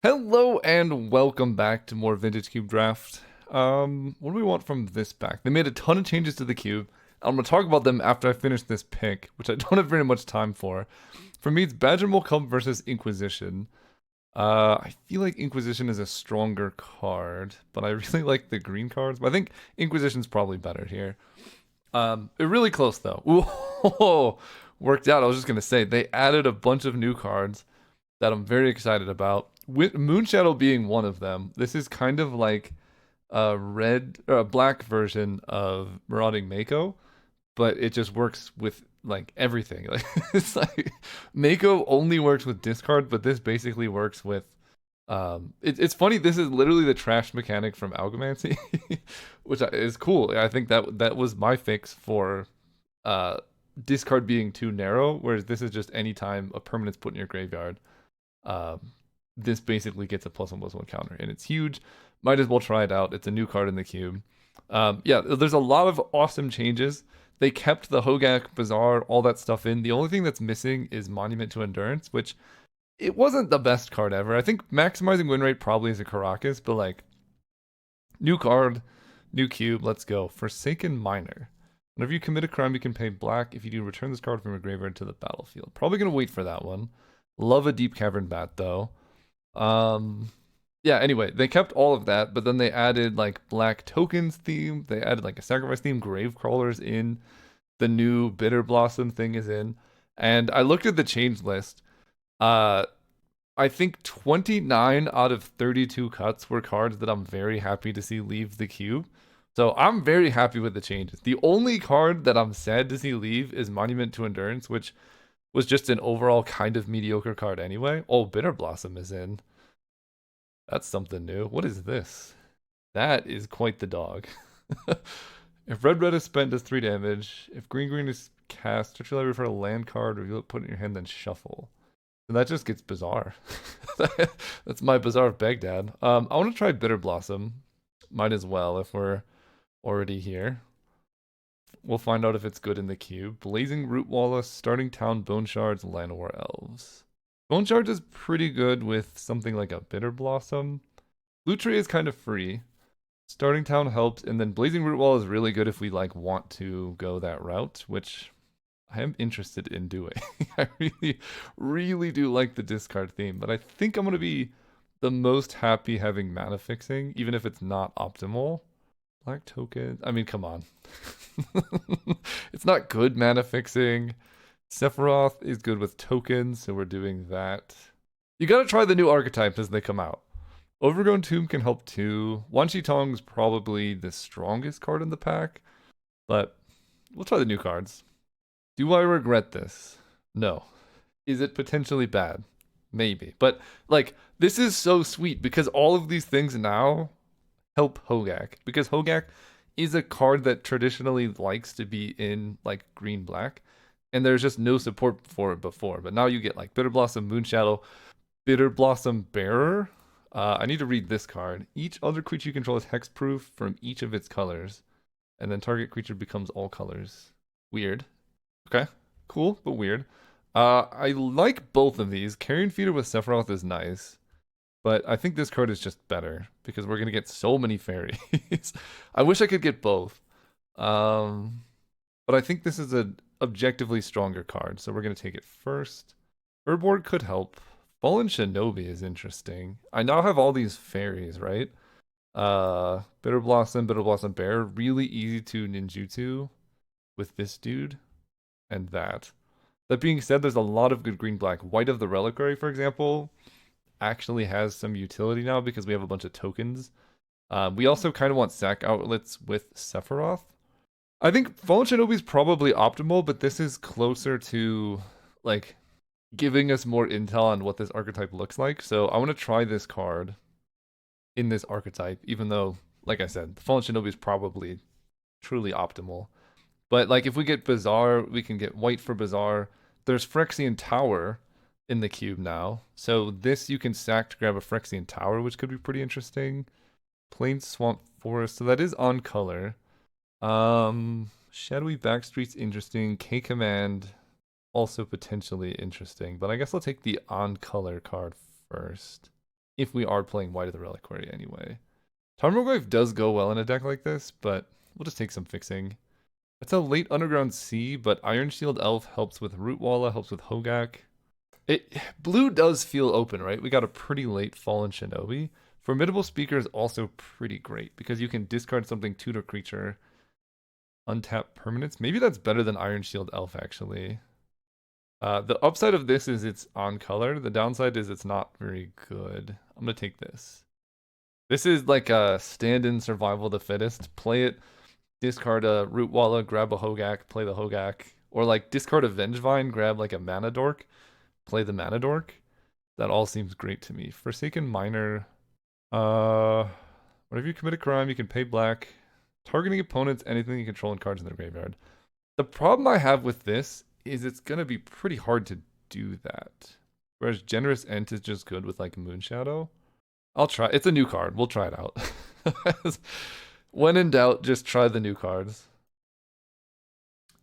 Hello and welcome back to more Vintage Cube Draft. What do we want from this pack? They made a ton of changes to the cube. I'm gonna talk about them after I finish this pick, which I don't have very much time for. For me, it's Badger Mole Cub versus Inquisition. I feel like Inquisition is a stronger card, but I really like the green cards. But I think Inquisition's probably better here. It really close though. Ooh, worked out. I was just gonna say they added a bunch of new cards that I'm very excited about. With Moonshadow being one of them, this is kind of like a red or a black version of Marauding Mako, but it just works with like everything. Like it's like Mako only works with discard, but this basically works with it's funny, this is literally the trash mechanic from Alchemancey, which is cool. I think that was my fix for uh discard being too narrow, whereas this is just anytime a permanent's put in your graveyard. Um, this basically gets a +1/+1 counter, and it's huge. Might as well try it out. It's a new card in the cube. Yeah, there's a lot of awesome changes. They kept the Hogak, Bazaar, all that stuff in. The only thing that's missing is Monument to Endurance, which it wasn't the best card ever. I think maximizing win rate probably is a Caracas, but like, new card, new cube, let's go. Forsaken Miner. Whenever you commit a crime, you can pay black. If you do, return this card from your graveyard to the battlefield. Probably gonna wait for that one. Love a Deep Cavern Bat though. Um, yeah, anyway, they kept all of that, but then they added like black tokens theme. They added like a sacrifice theme. Grave Crawlers in. The new Bitter Blossom thing is in. And I looked at the change list. Uh, I think 29 out of 32 cuts were cards that I'm very happy to see leave the cube. So I'm very happy with the changes. The only card that I'm sad to see leave is Monument to Endurance, which was just an overall kind of mediocre card anyway. Oh, Bitter Blossom is in. That's something new. What is this? That is quite the dog. If red is spent, does 3 damage. If green is cast, search your library for a land card, reveal it, put it in your hand, then shuffle. And that just gets bizarre. That's my Bazaar of Baghdad. I want to try Bitter Blossom. Might as well if we're already here. We'll find out if it's good in the cube. Blazing Root Wallace, Starting Town, Bone Shards, Llanowar Elves. Bone Shards is pretty good with something like a Bitter Blossom. Loot Tree is kind of free. Starting Town helps, and then Blazing Root Wall is really good if we like want to go that route, which I am interested in doing. I really do like the discard theme, but I think I'm gonna be the most happy having mana fixing, even if it's not optimal. Black token. I mean, come on. It's not good mana fixing. Sephiroth is good with tokens, so we're doing that. You gotta try the new archetypes as they come out. Overgrown Tomb can help too. Wan Shi Tong's probably the strongest card in the pack, but we'll try the new cards. Do I regret this? No. Is it potentially bad? Maybe. But like, this is so sweet because all of these things now help Hogak, because Hogak is a card that traditionally likes to be in like green black, and there's just no support for it before. But now you get like Bitter Blossom, Moonshadow, Bitter Blossom Bearer. I need to read this card. Each other creature you control is hexproof from each of its colors, and then target creature becomes all colors. Weird. Okay, cool, but weird. I like both of these. Carrion Feeder with Sephiroth is nice. But I think this card is just better because we're gonna get so many fairies. I wish I could get both. But I think this is an objectively stronger card, so we're gonna take it first. Urborg could help. Fallen Shinobi is interesting. I now have all these fairies, right? Bitter Blossom Bear, really easy to ninjutsu with this dude and that. That being said, there's a lot of good green black. White of the Reliquary, for example, actually has some utility now because we have a bunch of tokens. We also kind of want sack outlets with Sephiroth. I think Fallen Shinobi is probably optimal, but this is closer to like giving us more intel on what this archetype looks like. So I want to try this card in this archetype, even though, like I said, Fallen Shinobi is probably truly optimal. But like if we get Bazaar, we can get white for Bazaar. There's Phyrexian Tower in the cube now. So this you can sack to grab a Phyrexian Tower, which could be pretty interesting. Plain Swamp Forest, so that is on color. Shadowy Backstreet's interesting. K Command also potentially interesting, but I guess I'll take the on color card first. if we are playing White of the Reliquary anyway. Tarmogoyf does go well in a deck like this, but we'll just take some fixing. It's a late Underground Sea, but Iron Shield Elf helps with Rootwalla, helps with Hogak. Blue does feel open, right? We got a pretty late Fallen Shinobi. Formidable Speaker is also pretty great because you can discard something tutor creature, untap permanents. Maybe that's better than Iron Shield Elf, actually. The upside of this is it's on color. The downside is it's not very good. I'm going to take this. This is like a stand-in survival of the fittest. Play it, discard a Rootwalla, grab a Hogak, play the Hogak. Or like discard a Vengevine, grab like a Mana Dork, play the Mana Dork. That all seems great to me. Forsaken Miner. Whenever you commit a crime, you can pay black. Targeting opponents, anything you control, and cards in their graveyard. The problem I have with this is it's gonna be pretty hard to do that. Whereas Generous Ent is just good with like Moonshadow. I'll try. It's a new card. We'll try it out. When in doubt, just try the new cards.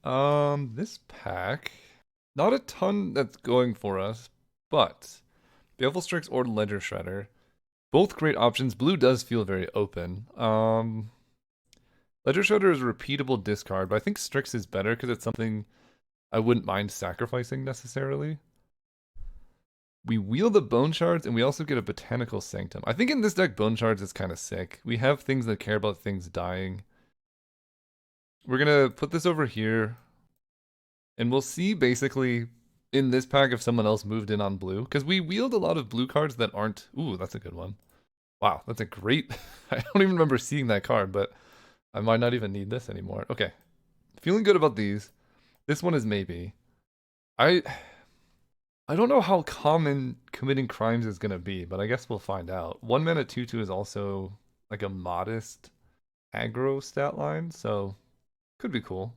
This pack, not a ton that's going for us, but Baleful Strix or Ledger Shredder, both great options. Blue does feel very open. Ledger Shredder is a repeatable discard, but I think Strix is better because it's something I wouldn't mind sacrificing necessarily. We wheel the Bone Shards, and we also get a Botanical Sanctum. I think in this deck, Bone Shards is kind of sick. We have things that care about things dying. We're going to put this over here, and we'll see basically in this pack if someone else moved in on blue, because we wield a lot of blue cards that aren't... Ooh, that's a good one. Wow, that's a great... I don't even remember seeing that card, but I might not even need this anymore. Okay, feeling good about these. This one is maybe. I don't know how common committing crimes is going to be, but I guess we'll find out. 1 mana 2/2 is also like a modest aggro stat line, so could be cool.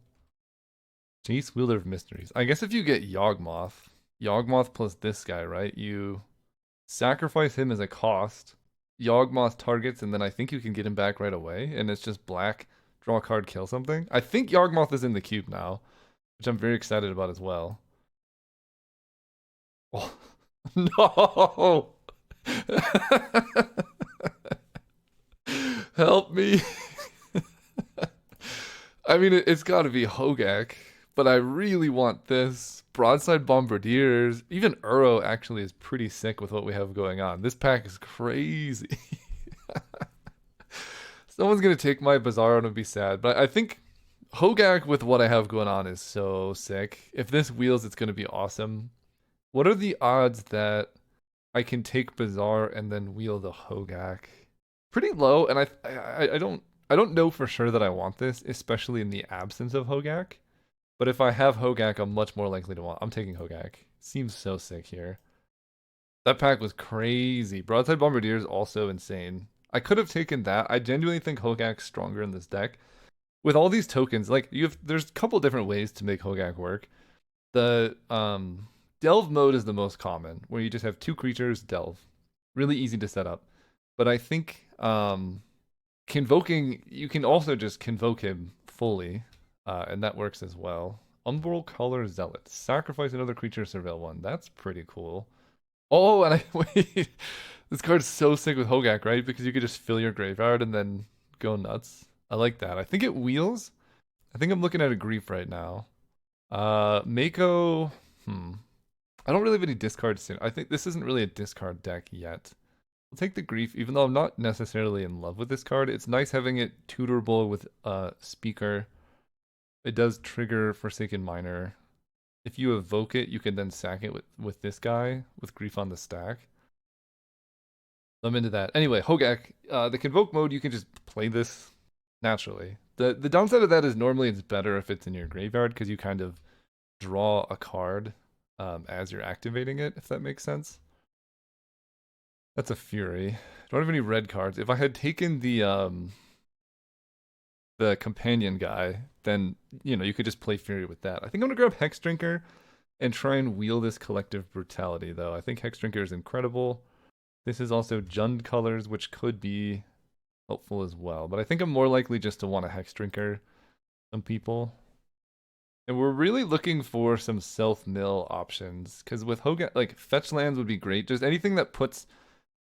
Jace, Wielder of Mysteries. I guess if you get Yawgmoth plus this guy, right? You sacrifice him as a cost. Yawgmoth targets, and then I think you can get him back right away, and it's just black, draw a card, kill something. I think Yawgmoth is in the cube now, which I'm very excited about as well. Oh, no! Help me! I mean, it's got to be Hogak, but I really want this. Broadside Bombardiers. Even Uro actually is pretty sick with what we have going on. This pack is crazy. Someone's going to take my Bizarro and be sad, but I think Hogak with what I have going on is so sick. If this wheels, it's going to be awesome. What are the odds that I can take Bizarre and then wheel the Hogak? Pretty low, and I don't know for sure that I want this, especially in the absence of Hogak. But if I have Hogak, I'm much more likely to want. I'm taking Hogak. Seems so sick here. That pack was crazy. Broadside Bombardier is also insane. I could have taken that. I genuinely think Hogak's stronger in this deck. With all these tokens, like there's a couple different ways to make Hogak work. The Delve mode is the most common, where you just have 2 creatures, Delve. Really easy to set up. But I think Convoking, you can also just Convoke him fully, and that works as well. Umbral Color Zealot. Sacrifice another creature, surveil 1. That's pretty cool. Oh, and wait. This card's so sick with Hogak, right? Because you could just fill your graveyard and then go nuts. I like that. I think it wheels. I think I'm looking at a Grief right now. Mako... I don't really have any discards soon. I think this isn't really a discard deck yet. I'll take the Grief, even though I'm not necessarily in love with this card. It's nice having it tutorable with Speaker. It does trigger Forsaken Miner. If you evoke it, you can then sack it with this guy, with Grief on the stack. I'm into that. Anyway, Hogak, the Convoke mode, you can just play this naturally. The downside of that is normally it's better if it's in your graveyard, because you kind of draw a card as you're activating it, if that makes sense. That's a Fury. Don't have any red cards. If I had taken the companion guy, then you could just play Fury with that. I think I'm gonna grab Hex Drinker and try and wheel this Collective Brutality, though. I think Hex Drinker is incredible. This is also Jund colors, which could be helpful as well. But I think I'm more likely just to want a Hex Drinker. Some people. And we're really looking for some self-mill options. Because with Hogak, like, fetch lands would be great. Just anything that puts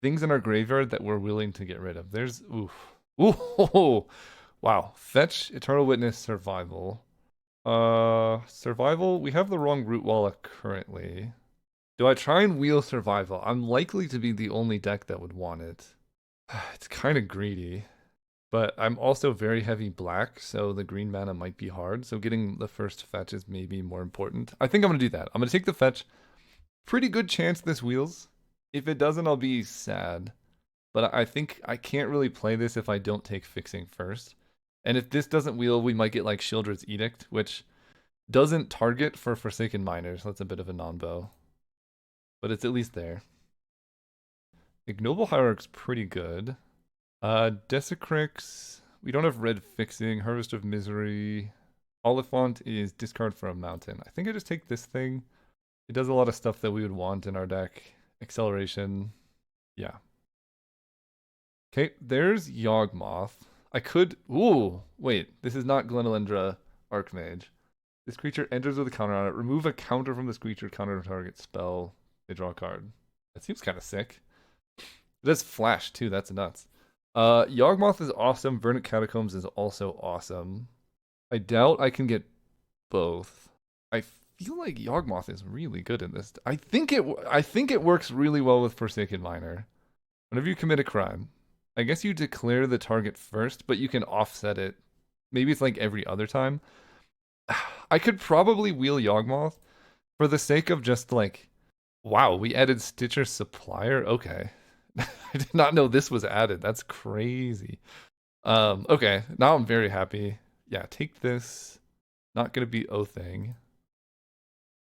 things in our graveyard that we're willing to get rid of. There's oof. Ooh, wow. Fetch, Eternal Witness, Survival. Survival, we have the wrong root wallet currently. Do I try and wheel Survival? I'm likely to be the only deck that would want it. It's kind of greedy, but I'm also very heavy black, so the green mana might be hard. So getting the first fetch is maybe more important. I think I'm going to do that. I'm going to take the fetch. Pretty good chance this wheels. If it doesn't, I'll be sad. But I think I can't really play this if I don't take fixing first. And if this doesn't wheel, we might get like Shieldred's Edict, which doesn't target for Forsaken Miners. That's a bit of a non-bow. But it's at least there. Ignoble Hierarch's pretty good. Desecrix. We don't have red fixing. Harvest of Misery. Oliphant is discard for a mountain. I think I just take this thing. It does a lot of stuff that we would want in our deck. Acceleration. Yeah. Okay, there's Yawgmoth. I could... Ooh, wait. This is not Glenelendra Archmage. This creature enters with a counter on it. Remove a counter from this creature, counter to target spell. They draw a card. That seems kind of sick. It does flash, too. That's nuts. Yawgmoth is awesome. Verdant Catacombs is also awesome. I doubt I can get both. I feel like Yawgmoth is really good in this. I think it works really well with Forsaken Miner. Whenever you commit a crime, I guess you declare the target first, but you can offset it. Maybe it's like every other time. I could probably wheel Yawgmoth for the sake of just like, wow, we added Stitcher Supplier? Okay. I did not know this was added. That's crazy. Okay, now I'm very happy. Yeah, take this. Not gonna be O-Thing.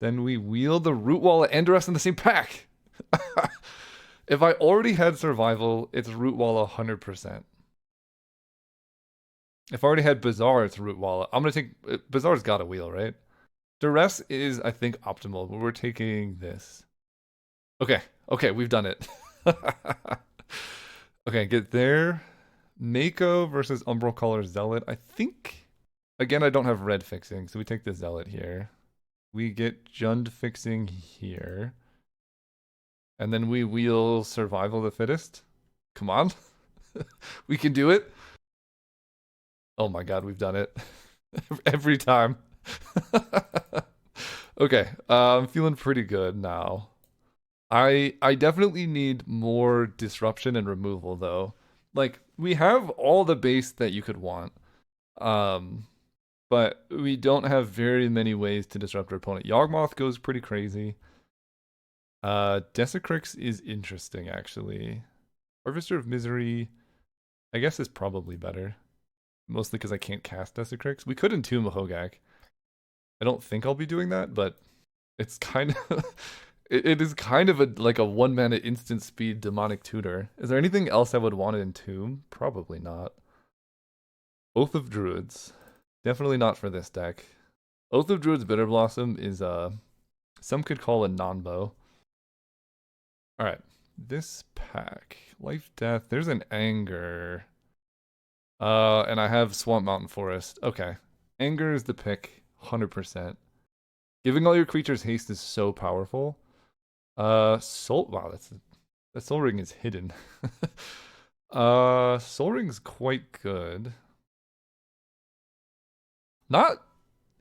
Then we wheel the Root Wall and Enderus in the same pack. If I already had Survival, it's Root Wall 100%. If I already had Bazaar, it's Root Wall. I'm gonna take... Bazaar's got a wheel, right? Duress is, I think, optimal, but we're taking this. Okay, we've done it. Okay, get there. Mako versus Umbral Caller Zealot. I think... Again, I don't have red fixing, so we take the Zealot here. We get Jund fixing here. And then we wheel Survival the Fittest. Come on. We can do it. Oh my god, we've done it. Every time. Okay, I'm feeling pretty good now. I definitely need more disruption and removal though. Like, we have all the base that you could want. But we don't have very many ways to disrupt our opponent. Yawgmoth goes pretty crazy. Desecrix is interesting, actually. Harvester of Misery, I guess, is probably better. Mostly because I can't cast Desecrix. We could Entomb a Hogak. I don't think I'll be doing that, but it's kind of... it is kind of like a 1-mana instant speed demonic tutor. Is there anything else I would want to Entomb? Probably not. Oath of Druids. Definitely not for this deck. Oath of Druids Bitter Blossom is some could call a non-bow. Alright. This pack. Life Death. There's an Anger. And I have Swamp Mountain Forest. Okay. Anger is the pick. 100%. Giving all your creatures haste is so powerful. Soul... Wow, that Soul Ring is hidden. Soul Ring's quite good. Not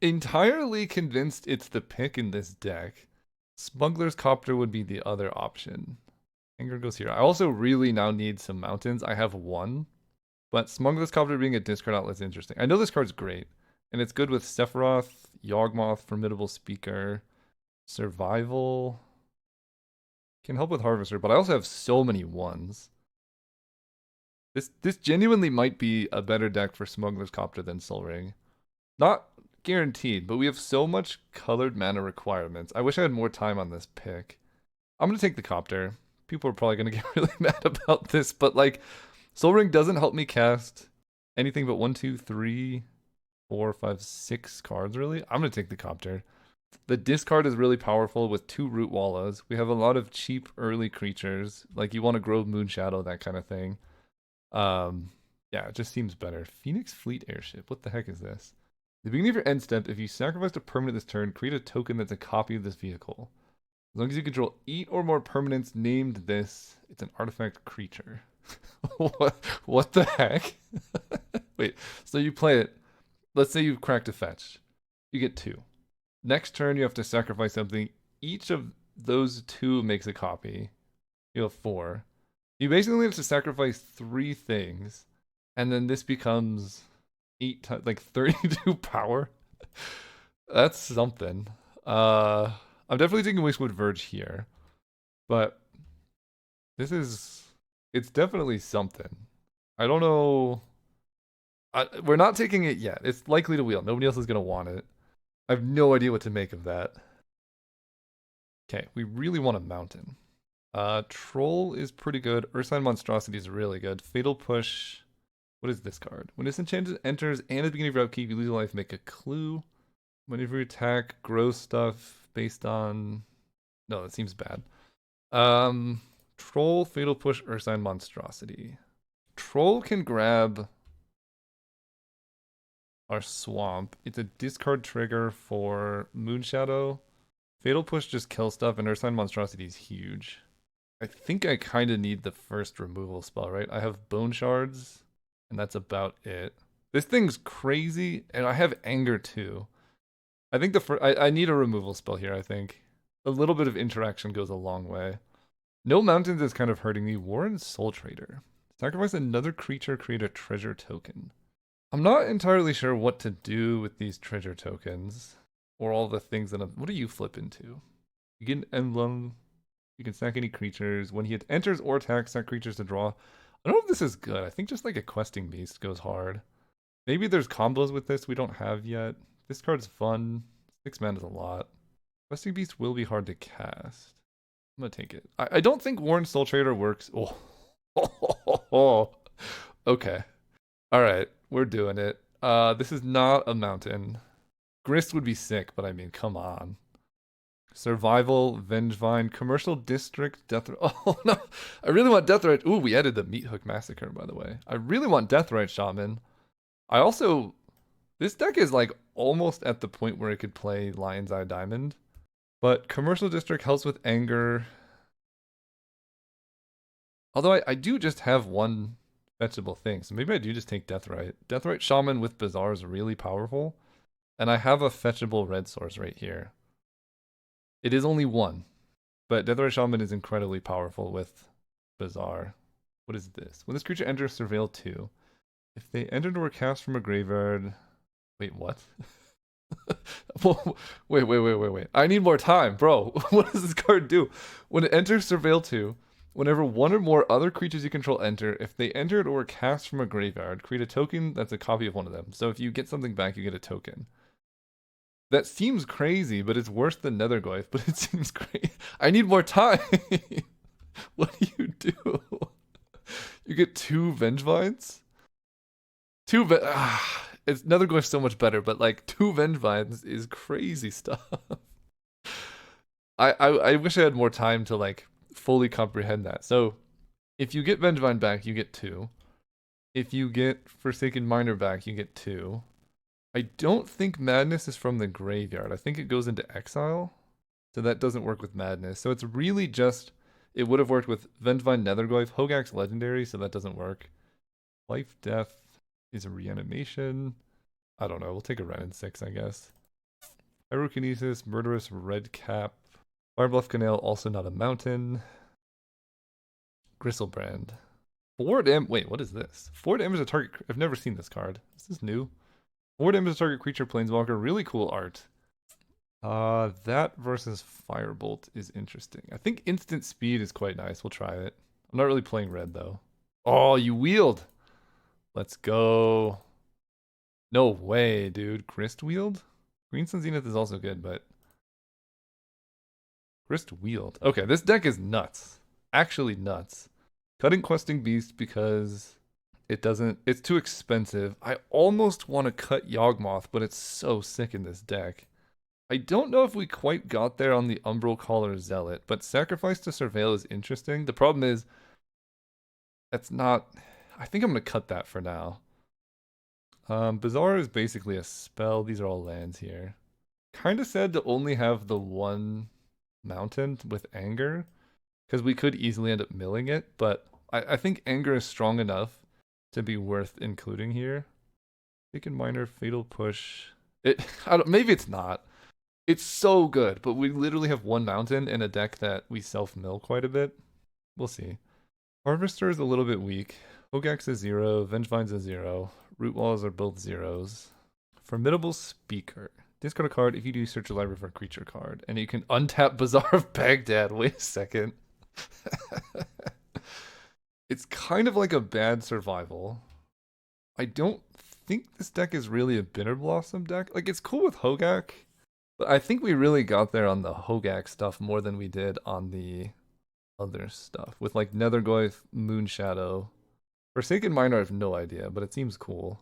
entirely convinced it's the pick in this deck. Smuggler's Copter would be the other option. Anger goes here. I also really now need some mountains. I have one. But Smuggler's Copter being a discard outlet is interesting. I know this card's great. And it's good with Sephiroth, Yawgmoth, Formidable Speaker, Survival. Can help with Harvester, but I also have so many ones. This genuinely might be a better deck for Smuggler's Copter than Soul Ring. Not guaranteed, but we have so much colored mana requirements. I wish I had more time on this pick. I'm going to take the Copter. People are probably going to get really mad about this, but like, Soul Ring doesn't help me cast anything but 1, 2, 3, 4, 5, 6 cards, really. I'm going to take the Copter. The discard is really powerful with 2 Root Wallas. We have a lot of cheap early creatures. Like, you want to grow Moonshadow, that kind of thing. Yeah, it just seems better. Phoenix Fleet Airship. What the heck is this? At the beginning of your end step, if you sacrifice a permanent this turn, create a token that's a copy of this vehicle. As long as you control 8 or more permanents named this, it's an artifact creature. What the heck? Wait, so you play it. Let's say you've cracked a fetch. You get 2. Next turn, you have to sacrifice something. Each of those 2 makes a copy. You have 4. You basically have to sacrifice 3 things. And then this becomes 8 times, like 32 power. That's something. I'm definitely taking Wastewood Verge here. But it's definitely something. I don't know. We're not taking it yet. It's likely to wheel. Nobody else is going to want it. I have no idea what to make of that. Okay, we really want a mountain. Troll is pretty good. Ursine Monstrosity is really good. Fatal Push. What is this card? When this enchanted enters and at the beginning of your upkeep, you lose a life, make a clue. Whenever you attack, grow stuff based on... No, that seems bad. Troll, Fatal Push, Ursine Monstrosity. Troll can grab our swamp. It's a discard trigger for Moonshadow. Fatal Push just kills stuff, and Ursine Monstrosity is huge. I think I kind of need the first removal spell, right? I have Bone Shards, and that's about it. This thing's crazy, and I have Anger too. I think I need a removal spell here, I think. A little bit of interaction goes a long way. No mountains is kind of hurting me. Warren Soul Trader. Sacrifice another creature, create a treasure token. I'm not entirely sure what to do with these treasure tokens. Or all the things that what do you flip into? You get an emblem. You can sack any creatures. When he enters or attacks, sack creatures to draw. I don't know if this is good. I think just like a questing beast goes hard. Maybe there's combos with this we don't have yet. This card's fun. 6 mana is a lot. Questing beast will be hard to cast. I'm gonna take it. I don't think Warren Soul Trader works. Oh. Okay. Alright, we're doing it. This is not a mountain. Grist would be sick, but I mean, come on. Survival, Vengevine, Commercial District, Death... Oh, no. I really want Deathrite. Ooh, we added the Meat Hook Massacre, by the way. I really want Deathrite Shaman. I also... This deck is, like, almost at the point where it could play Lion's Eye Diamond. But Commercial District helps with Anger. Although I do just have one fetchable thing, so maybe I do just take Deathrite. Deathrite Shaman with Bazaar is really powerful. And I have a fetchable red source right here. It is only 1. But Deathrite Shaman is incredibly powerful with Bazaar. What is this? When this creature enters, surveil 2. If they entered or were cast from a graveyard... Wait, what? Wait. I need more time, bro. What does this card do? When it enters, surveil 2. Whenever one or more other creatures you control enter, if they entered or were cast from a graveyard, create a token that's a copy of one of them. So if you get something back, you get a token. That seems crazy, but it's worse than Netherglyph, but it seems great. I need more time. What do you do? You get 2 Vengevines? It's Netherglyph's so much better, but like 2 Vengevines is crazy stuff. I wish I had more time to like fully comprehend that. So if you get Vengevine back, you get 2. If you get Forsaken Miner back, you get 2. I don't think Madness is from the graveyard. I think it goes into exile. So that doesn't work with Madness. So it's really just... It would have worked with Vengevine Netherglyph. Hogak's legendary, so that doesn't work. Life Death is a reanimation. I don't know. We'll take a Renin 6, I guess. Pyrokinesis, Murderous Redcap. Firebluff Canal, also not a mountain. Gristlebrand. 4 damage... Wait, what is this? 4 damage to target... I've never seen this card. Is this new? 4 damage to target creature, Planeswalker. Really cool art. That versus Firebolt is interesting. I think instant speed is quite nice. We'll try it. I'm not really playing red, though. Oh, you wield! Let's go. No way, dude. Grist wield? Green Sun Zenith is also good, but... Grist wield. Okay, this deck is nuts. Actually nuts. Cutting Questing Beast because... It's too expensive. I almost want to cut Yawgmoth, but it's so sick in this deck. I don't know if we quite got there on the Umbral Caller Zealot, but Sacrifice to Surveil is interesting. The problem is, that's not... I think I'm going to cut that for now. Bazaar is basically a spell. These are all lands here. Kind of sad to only have the one Mountain with Anger, because we could easily end up milling it, but I think Anger is strong enough to be worth including here. Taken Miner, Fatal Push. It I don't, maybe it's not. It's so good, but we literally have one mountain in a deck that we self-mill quite a bit. We'll see. Harvester is a little bit weak. Hogaak's a 0, Vengevine's a 0. Root Walls are both 0s. Formidable Speaker. Discard a card if you do search your library for a creature card. And you can untap Bazaar of Baghdad. Wait a second. It's kind of like a bad survival. I don't think this deck is really a Bitter Blossom deck. Like, it's cool with Hogaak, but I think we really got there on the Hogaak stuff more than we did on the other stuff. With, like, Nethergoyf, Moonshadow. Forsaken Miner, I have no idea, but it seems cool.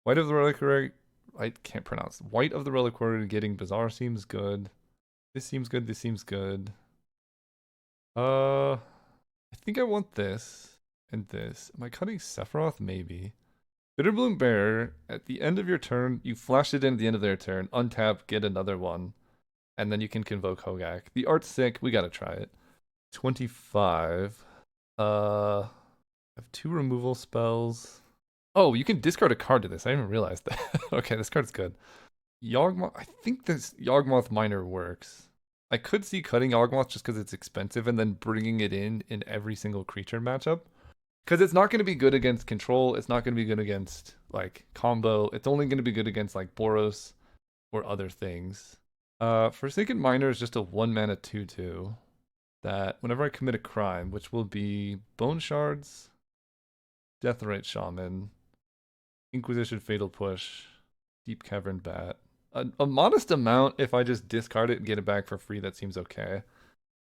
White of the Reliquary, I can't pronounce. White of the Reliquary getting Bazaar seems good. This seems good, this seems good. I think I want this and this. Am I cutting Sephiroth? Maybe. Bitterbloom Bearer, at the end of your turn, you flash it in at the end of their turn, untap, get another one, and then you can convoke Hogaak. The art's sick, we gotta try it. 25. I have 2 removal spells. Oh, you can discard a card to this. I didn't even realize that. Okay, this card's good. Yawgmoth, I think this Yawgmoth Miner works. I could see cutting Yawgmoth just because it's expensive and then bringing it in every single creature matchup. Because it's not going to be good against control. It's not going to be good against, like, combo. It's only going to be good against, like, Boros or other things. Forsaken Miner is just a 1-mana 2/2 that whenever I commit a crime, which will be Bone Shards, Deathrite Shaman, Inquisition Fatal Push, Deep Cavern Bat. A modest amount if I just discard it and get it back for free, that seems okay.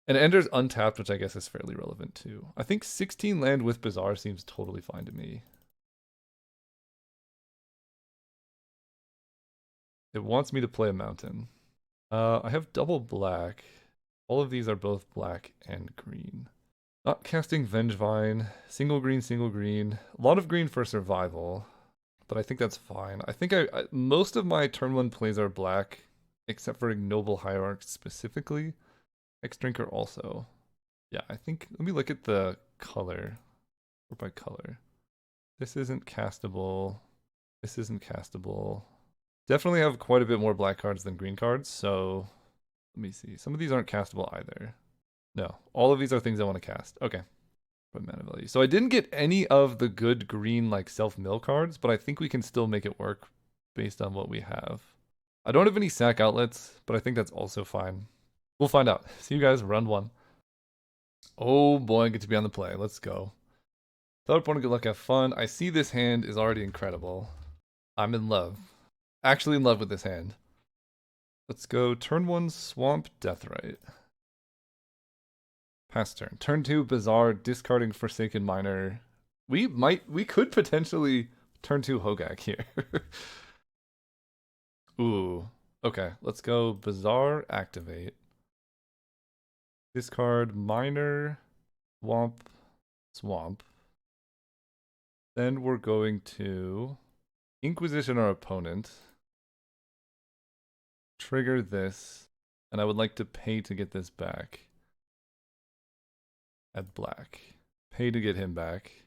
And Ender's untapped, which I guess is fairly relevant too. I think 16 land with Bazaar seems totally fine to me. It wants me to play a mountain. I have double black. All of these are both black and green. Not casting Vengevine. Single green, single green. A lot of green for survival, but I think that's fine. I think most of my turn 1 plays are black, except for Ignoble Hierarch specifically. X-Drinker also. Yeah, I think, let me look at the color. Or by color. This isn't castable. This isn't castable. Definitely have quite a bit more black cards than green cards, so let me see. Some of these aren't castable either. No, all of these are things I want to cast. Okay. What mana value? So I didn't get any of the good green, like, self-mill cards, but I think we can still make it work based on what we have. I don't have any sack outlets, but I think that's also fine. We'll find out. See you guys round 1. Oh boy, I get to be on the play. Let's go. Thought opponent, good luck, have fun. I see this hand is already incredible. I'm in love. Actually in love with this hand. Let's go turn 1 Swamp Deathrite. Pass turn. Turn 2 Bazaar, discarding Forsaken Miner. We could potentially turn 2 Hogaak here. Ooh. Okay, let's go Bazaar, activate. Discard Miner, Swamp, Swamp. Then we're going to Inquisition our opponent. Trigger this, and I would like to pay to get this back. Add black. Pay to get him back.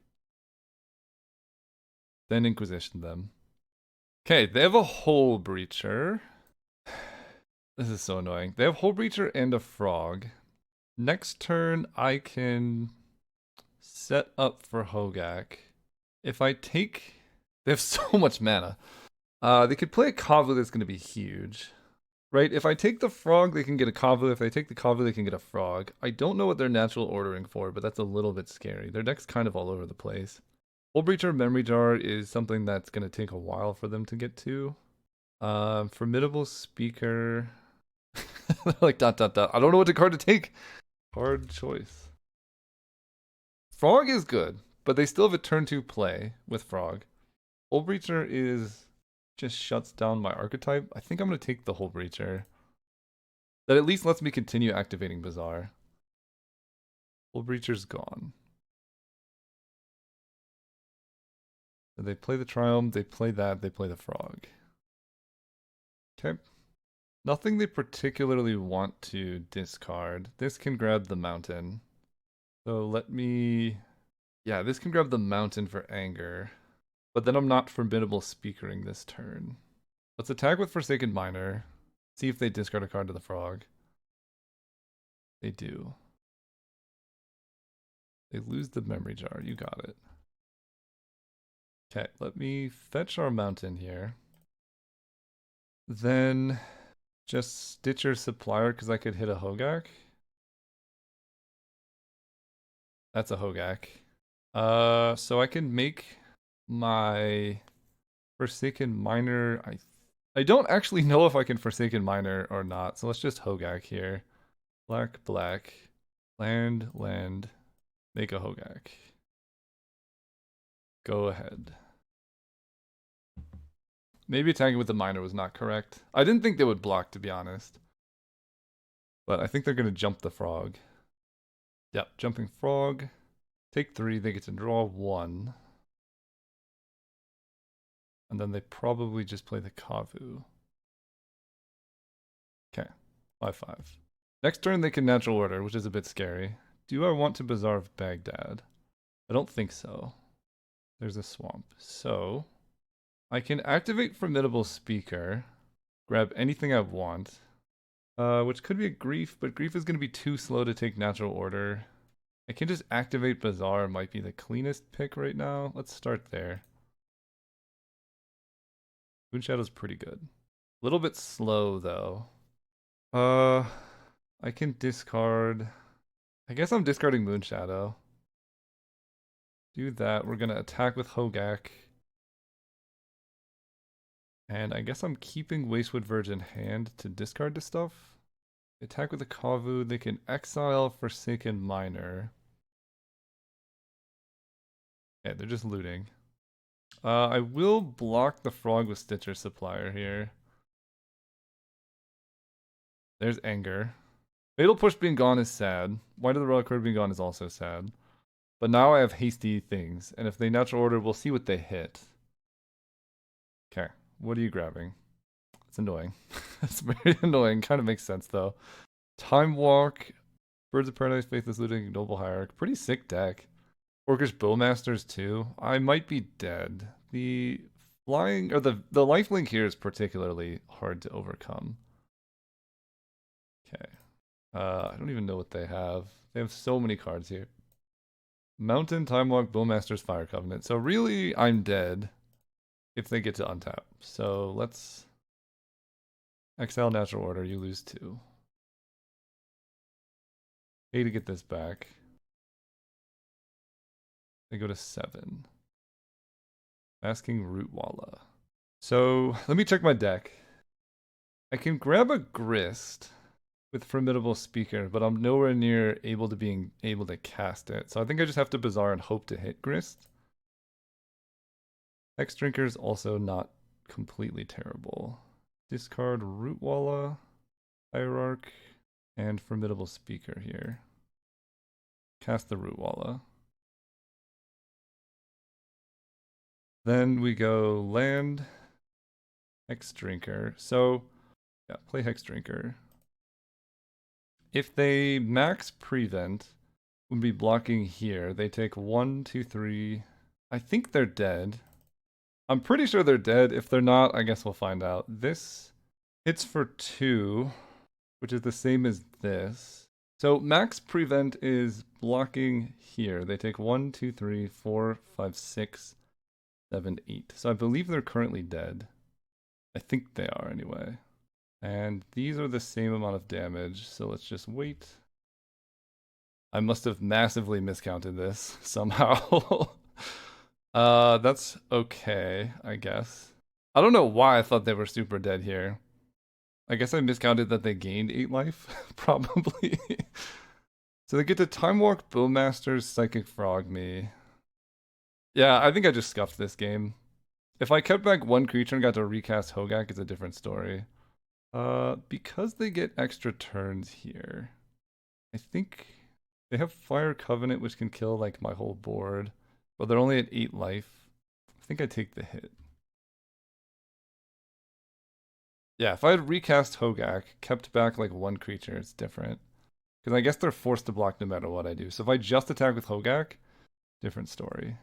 Then Inquisition them. Okay, they have a Hole Breacher. This is so annoying. They have Hole Breacher and a Frog. Next turn, I can set up for Hogaak. If I take... They have so much mana. They could play a Kavu that's going to be huge. Right? If I take the Frog, they can get a Kavu. If I take the Kavu, they can get a Frog. I don't know what they're natural ordering for, but that's a little bit scary. Their deck's kind of all over the place. Hole Breacher, Memory Jar is something that's going to take a while for them to get to. Formidable Speaker... like, ... I don't know what card to take. Hard choice. Frog is good, but they still have a turn 2 play with Frog. Hole Breacher is just shuts down my archetype. I think I'm going to take the Hole Breacher. That at least lets me continue activating Bazaar. Hole Breacher's gone. They play the Triumph, they play that, they play the Frog. Okay. Nothing they particularly want to discard. This can grab the mountain. So let me... Yeah, this can grab the mountain for anger. But then I'm not formidable speakering this turn. Let's attack with Forsaken Miner. See if they discard a card to the frog. They do. They lose the memory jar. You got it. Okay, let me fetch our mountain here. Then just Stitcher Supplier because I could hit a Hogak. That's a Hogak. So I can make my Forsaken Miner. I don't actually know if I can Forsaken Miner or not. So let's just Hogak here. Black, black, land, land. Make a Hogak. Go ahead. Maybe attacking with the miner was not correct. I didn't think they would block, to be honest. But I think they're going to jump the frog. Yep, jumping frog. Take 3, they get to draw 1. And then they probably just play the Kavu. Okay, 5-5. Next turn they can natural order, which is a bit scary. Do I want to Bazaar of Baghdad? I don't think so. There's a swamp. So, I can activate Formidable Speaker, grab anything I want, which could be a Grief, but Grief is going to be too slow to take natural order. I can just activate Bazaar, might be the cleanest pick right now. Let's start there. Moonshadow's pretty good. A little bit slow though. I can discard. I guess I'm discarding Moonshadow. Do that. We're gonna attack with Hogak. And I guess I'm keeping Wastewood Verge in hand to discard the stuff. Attack with the Kavu. They can exile Forsaken Miner. Okay, they're just looting. I will block the frog with Stitcher Supplier here. There's anger. Fatal Push being gone is sad. White of the Relic Card being gone is also sad. But now I have hasty things, and if they natural order, we'll see what they hit. Okay, what are you grabbing? It's annoying. It's very annoying. Kind of makes sense though. Time Walk, Birds of Paradise, Faithless Looting, Noble Hierarch. Pretty sick deck. Orcish Bowmasters too. I might be dead. The flying or the lifelink here is particularly hard to overcome. Okay. I don't even know what they have. They have so many cards here. Mountain, Time Walk, Bowmasters, Fire Covenant. So really, I'm dead if they get to untap. So let's exile natural order. You lose 2. Pay to get this back. They go to 7. Asking Rootwalla. So let me check my deck. I can grab a Grist with Formidable Speaker, but I'm nowhere near being able to cast it. So I think I just have to Bazaar and hope to hit Grist. Hex Drinker is also not completely terrible. Discard Rootwalla, Hierarch, and Formidable Speaker here. Cast the Rootwalla. Then we go land, Hex Drinker. So, yeah, play Hex Drinker. If they max prevent, would be blocking here. They take 1, 2, 3. I think they're dead. I'm pretty sure they're dead. If they're not, I guess we'll find out. This hits for 2, which is the same as this. So max prevent is blocking here. They take 1, 2, 3, 4, 5, 6, 7, 8. So I believe they're currently dead. I think they are anyway. And these are the same amount of damage, so let's just wait. I must have massively miscounted this somehow. That's okay, I guess. I don't know why I thought they were super dead here. I guess I miscounted that they gained 8 life, probably. So they get to Time Walk, Bowmasters, Psychic Frog me. Yeah, I think I just scuffed this game. If I kept back 1 creature and got to recast Hogak, it's a different story. Because they get extra turns here, I think they have Fire Covenant, which can kill like my whole board, but they're only at 8 life. I think I take the hit. Yeah, if I had recast Hogak, kept back like one creature, it's different. Because I guess they're forced to block no matter what I do. So if I just attack with Hogak, different story.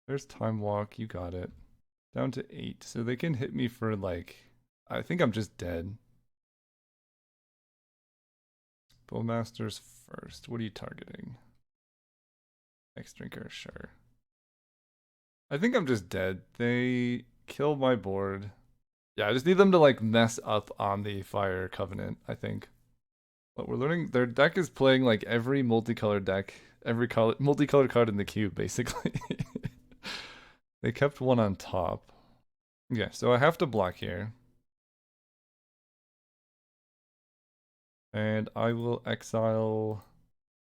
There's Time Walk, you got it. Down to 8. So they can hit me for like, I think I'm just dead. Bowmasters first. What are you targeting? X Drinker, sure. I think I'm just dead. They kill my board. Yeah, I just need them to like mess up on the Fire Covenant, I think. But we're learning their deck is playing like every multicolored deck, every color multicolored card in the cube, basically. They kept one on top. Yeah, so I have to block here. And I will exile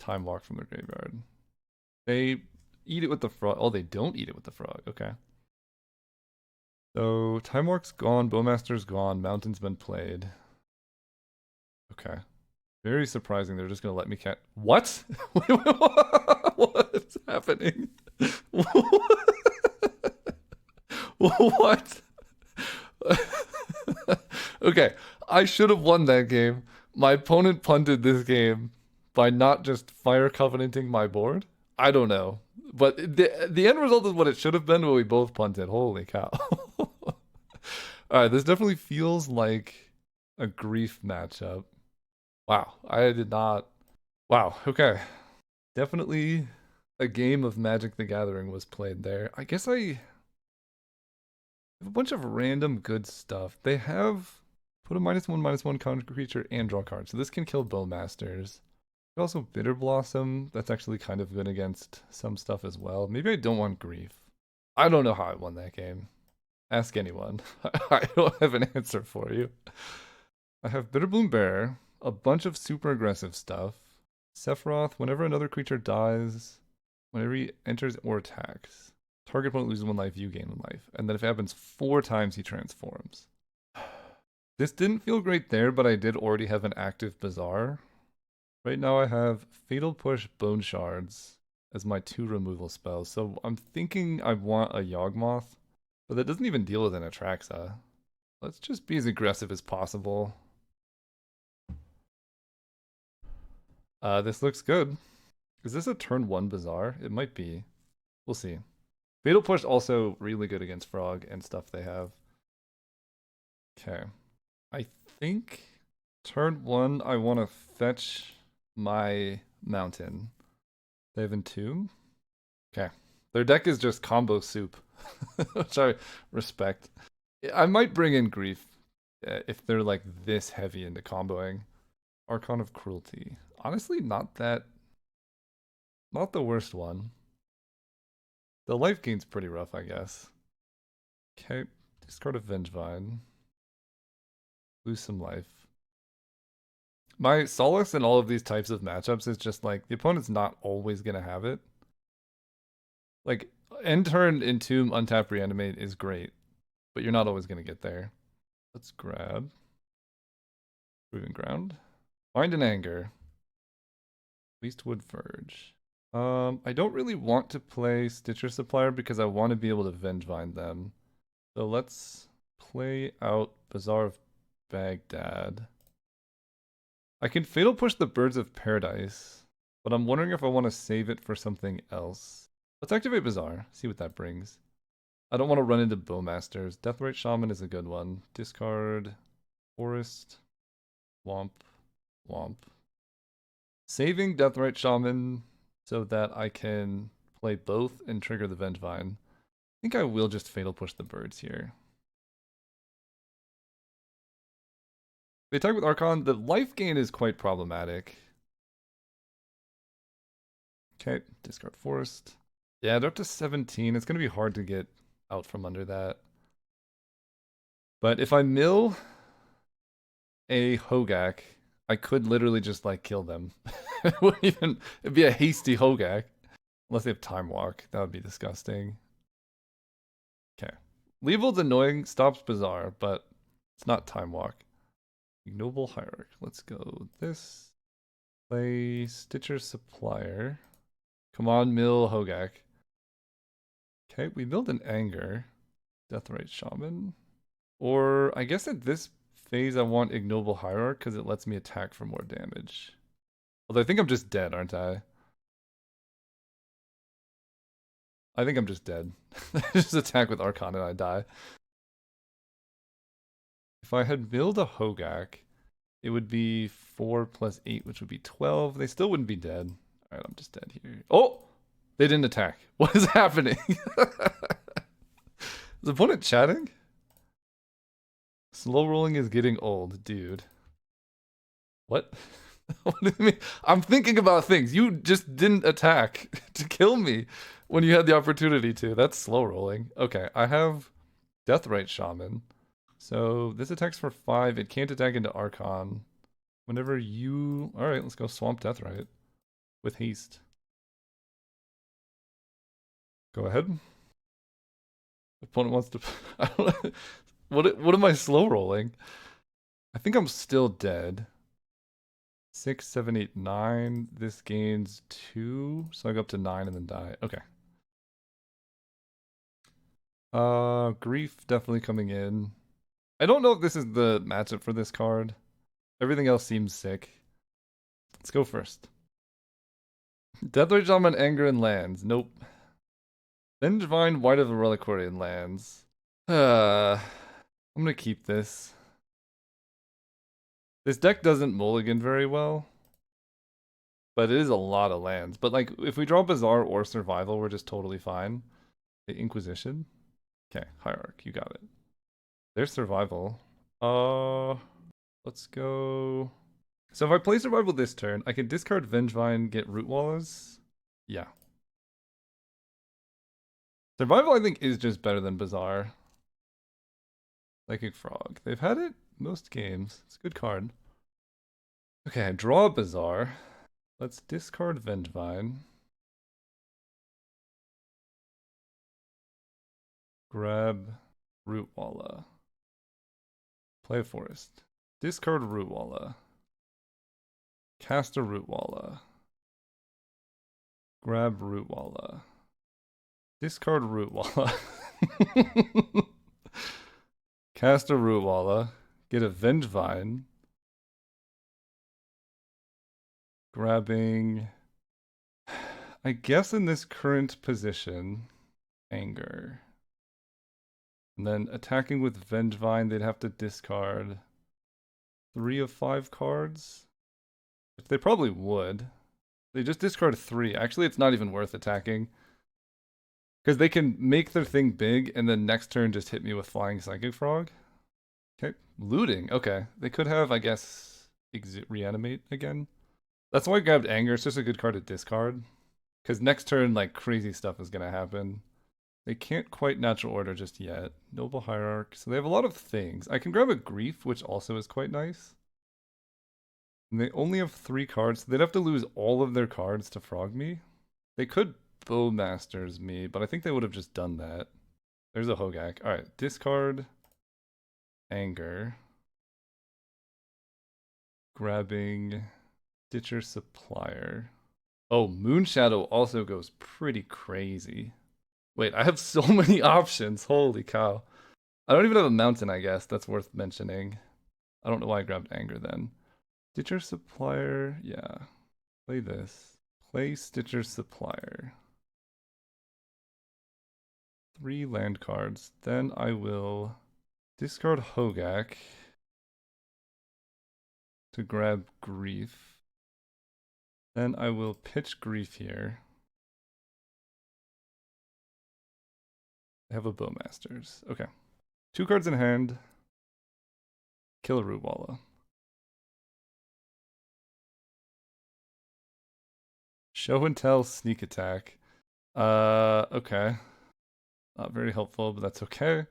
Time Walk from the graveyard. They eat it with the frog. Oh, they don't eat it with the frog. Okay. So Time Walk's gone, Bowmaster's gone, Mountain's been played. Okay. Very surprising. They're just gonna let me cat. What? What's happening? What? Okay, I should have won that game. My opponent punted this game by not just fire covenanting my board. I don't know, but the end result is what it should have been. But we both punted. Holy cow! All right, this definitely feels like a grief matchup. Wow, I did not. Wow. Okay, definitely a game of Magic the Gathering was played there. I guess I have a bunch of random good stuff. They have put a -1/-1 counter creature and draw cards. So this can kill Bowmasters. Also Bitter Blossom. That's actually kind of good against some stuff as well. Maybe I don't want Grief. I don't know how I won that game. Ask anyone. I don't have an answer for you. I have Bitterbloom Bear, a bunch of super aggressive stuff. Sephiroth, whenever another creature dies, whenever he enters or attacks, target opponent loses 1 life, you gain 1 life. And then if it happens 4 times, he transforms. This didn't feel great there, but I did already have an active Bazaar. Right now I have Fatal Push Bone Shards as my 2 removal spells. So I'm thinking I want a Yawgmoth, but that doesn't even deal with an Atraxa. Let's just be as aggressive as possible. This looks good. Is this a turn 1 Bazaar? It might be. We'll see. Fatal Push also really good against Frog and stuff they have. Okay. I think turn 1 I want to fetch my Mountain. They have Entomb? Okay. Their deck is just combo soup, which I respect. I might bring in Grief if they're like this heavy into comboing. Archon of Cruelty. Honestly, not the worst one. The life gain's pretty rough, I guess. Okay, discard a Vengevine. Lose some life. My solace in all of these types of matchups is just like the opponent's not always gonna have it. Like end turn Entomb, untap, reanimate is great, but you're not always gonna get there. Let's grab Proving Ground. Find an Anger. Leastwood Verge. I don't really want to play Stitcher Supplier because I want to be able to Vengevine them. So let's play out Bazaar of Baghdad. I can Fatal Push the Birds of Paradise, but I'm wondering if I want to save it for something else. Let's activate Bazaar, see what that brings. I don't want to run into Bowmasters. Deathrite Shaman is a good one. Discard Forest, Womp, Womp. Saving Deathrite Shaman so that I can play both and trigger the Vengevine. I think I will just Fatal Push the birds here. They attack with Archon. The life gain is quite problematic. Okay, discard Forest. Yeah, they're up to 17. It's going to be hard to get out from under that. But if I mill a Hogak, I could literally just like kill them. It wouldn't even, it'd be a hasty Hogak. Unless they have Time Walk. That would be disgusting. Okay. Level's annoying, stops Bazaar, but it's not Time Walk. Ignoble Hierarch. Let's go this. Play Stitcher Supplier. Come on, mill Hogak. Okay, we build an Anger. Deathrite Shaman. Or I guess at this phase, I want Ignoble Hierarch because it lets me attack for more damage. Although I think I'm just dead, aren't I? I think I'm just dead. Just attack with Archon and I die. If I had milled a Hogak, it would be 4 plus 8, which would be 12. They still wouldn't be dead. Alright, I'm just dead here. Oh! They didn't attack. What is happening? Is the opponent chatting? Slow rolling is getting old, dude. What? What do you mean? I'm thinking about things. You just didn't attack to kill me when you had the opportunity to. That's slow rolling. Okay, I have Deathrite Shaman. So this attacks for 5. It can't attack into Archon. Whenever you... Alright, let's go Swamp Deathrite with haste. Go ahead. Opponent wants to... I don't... What am I slow rolling? I think I'm still dead. 6, 7, 8, 9. This gains 2, so I go up to 9 and then die. Okay. Grief definitely coming in. I don't know if this is the matchup for this card. Everything else seems sick. Let's go first. Deathrite Shaman, Anger, and lands. Nope. Vengevine, White of the Reliquary, and lands. I'm gonna keep this. This deck doesn't mulligan very well, but it is a lot of lands. But like, if we draw Bazaar or Survival, we're just totally fine. The Inquisition? Okay, Hierarch, you got it. There's Survival. Let's go... So if I play Survival this turn, I can discard Vengevine, get Root Wallas. Yeah. Survival, I think, is just better than Bazaar. Psychic Frog. They've had it most games. It's a good card. Okay, I draw a Bazaar. Let's discard Vengevine. Grab Root Walla. Play a Forest. Discard Root Walla. Cast a Root Walla. Grab Root Walla. Discard Root Walla. Cast a Root Walla. Get a Vengevine. Grabbing... I guess in this current position, Anger. And then attacking with Vengevine, they'd have to discard 3 of 5 cards. Which they probably would. They just discard 3. Actually, it's not even worth attacking. Because they can make their thing big, and then next turn just hit me with Flying Psychic Frog. Okay, looting. Okay, they could have, I guess, reanimate again. That's why I grabbed Anger. It's just a good card to discard. Because next turn, like, crazy stuff is going to happen. They can't quite Natural Order just yet. Noble Hierarch. So they have a lot of things. I can grab a Grief, which also is quite nice. And they only have 3 cards. So they'd have to lose all of their cards to frog me. They could Bowmasters me, but I think they would have just done that. There's a Hogak. Alright, discard. Anger. Grabbing Ditcher Supplier. Oh, Moonshadow also goes pretty crazy. Wait, I have so many options. Holy cow. I don't even have a mountain, I guess. That's worth mentioning. I don't know why I grabbed Anger then. Stitcher Supplier, yeah. Play this. Play Stitcher Supplier. 3 land cards. Then I will discard Hogak to grab Grief. Then I will pitch Grief here. I have a Bowmasters. Okay. 2 cards in hand. Kill a Root Walla. Show and Tell, Sneak Attack. Okay. Not very helpful, but that's okay.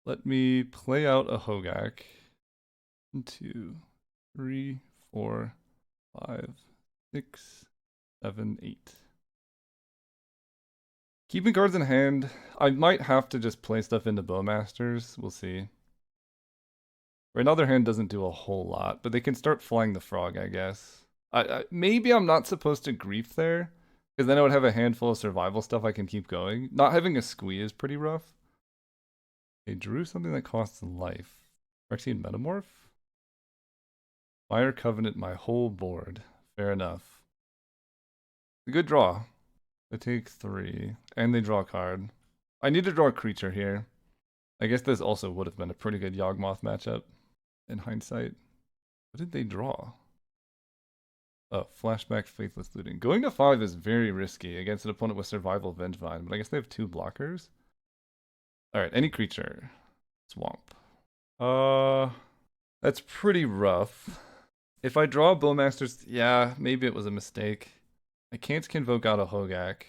Let me play out a Hogak. 1, 2, 3, 4, 5, 6, 7, 8. Keeping cards in hand, I might have to just play stuff into Bowmasters. We'll see. Right now their hand doesn't do a whole lot, but they can start flying the frog, I guess. Maybe I'm not supposed to Grief there, because then I would have a handful of survival stuff I can keep going. Not having a squee is pretty rough. They drew something that costs life. Phyrexian Metamorph? Fire Covenant my whole board. Fair enough. A good draw. They take 3, and they draw a card. I need to draw a creature here. I guess this also would have been a pretty good Yawgmoth matchup in hindsight. What did they draw? Oh, Flashback, Faithless Looting. Going to 5 is very risky against an opponent with Survival Vengevine, but I guess they have 2 blockers. Alright, any creature. Swamp. That's pretty rough. If I draw Bowmasters, yeah, maybe it was a mistake. I can't convoke out a Hogak.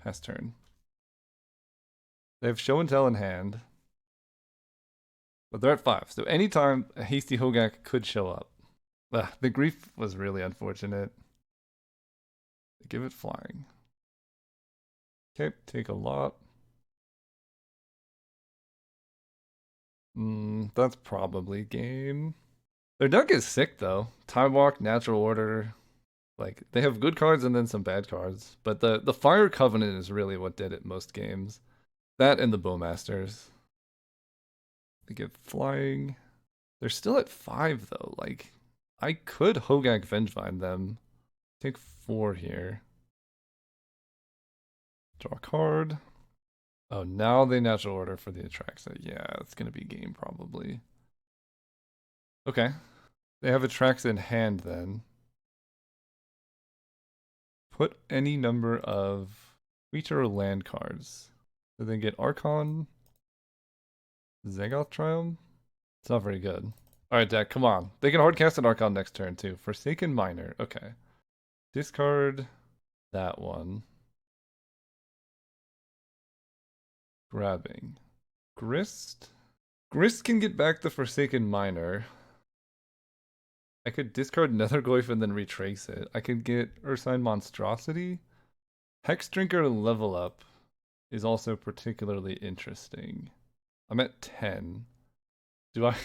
Pass turn. They have Show and Tell in hand. But they're at 5, so anytime a hasty Hogak could show up. The grief was really unfortunate. They give it flying. Okay, take a lot. That's probably game. Their deck is sick though. Time Walk, Natural Order. Like, they have good cards and then some bad cards. But the Fire Covenant is really what did it most games. That and the Bowmasters. They get flying. They're still at 5 though. Like, I could Hogak Vengevine them. Take 4 here. Draw a card. Oh, now they Natural Order for the Atraxa. Yeah, it's gonna be game probably. Okay. They have Atraxa in hand then. Put any number of creature or land cards. So they get Archon, Zagoth Triumph. It's not very good. Alright, deck, come on. They can hardcast an Archon next turn too. Forsaken Miner. Okay. Discard that one. Grabbing. Grist? Grist can get back the Forsaken Miner. I could discard Nethergoyf and then retrace it. I could get Ursine Monstrosity. Hex Drinker level up is also particularly interesting. I'm at 10. Do I...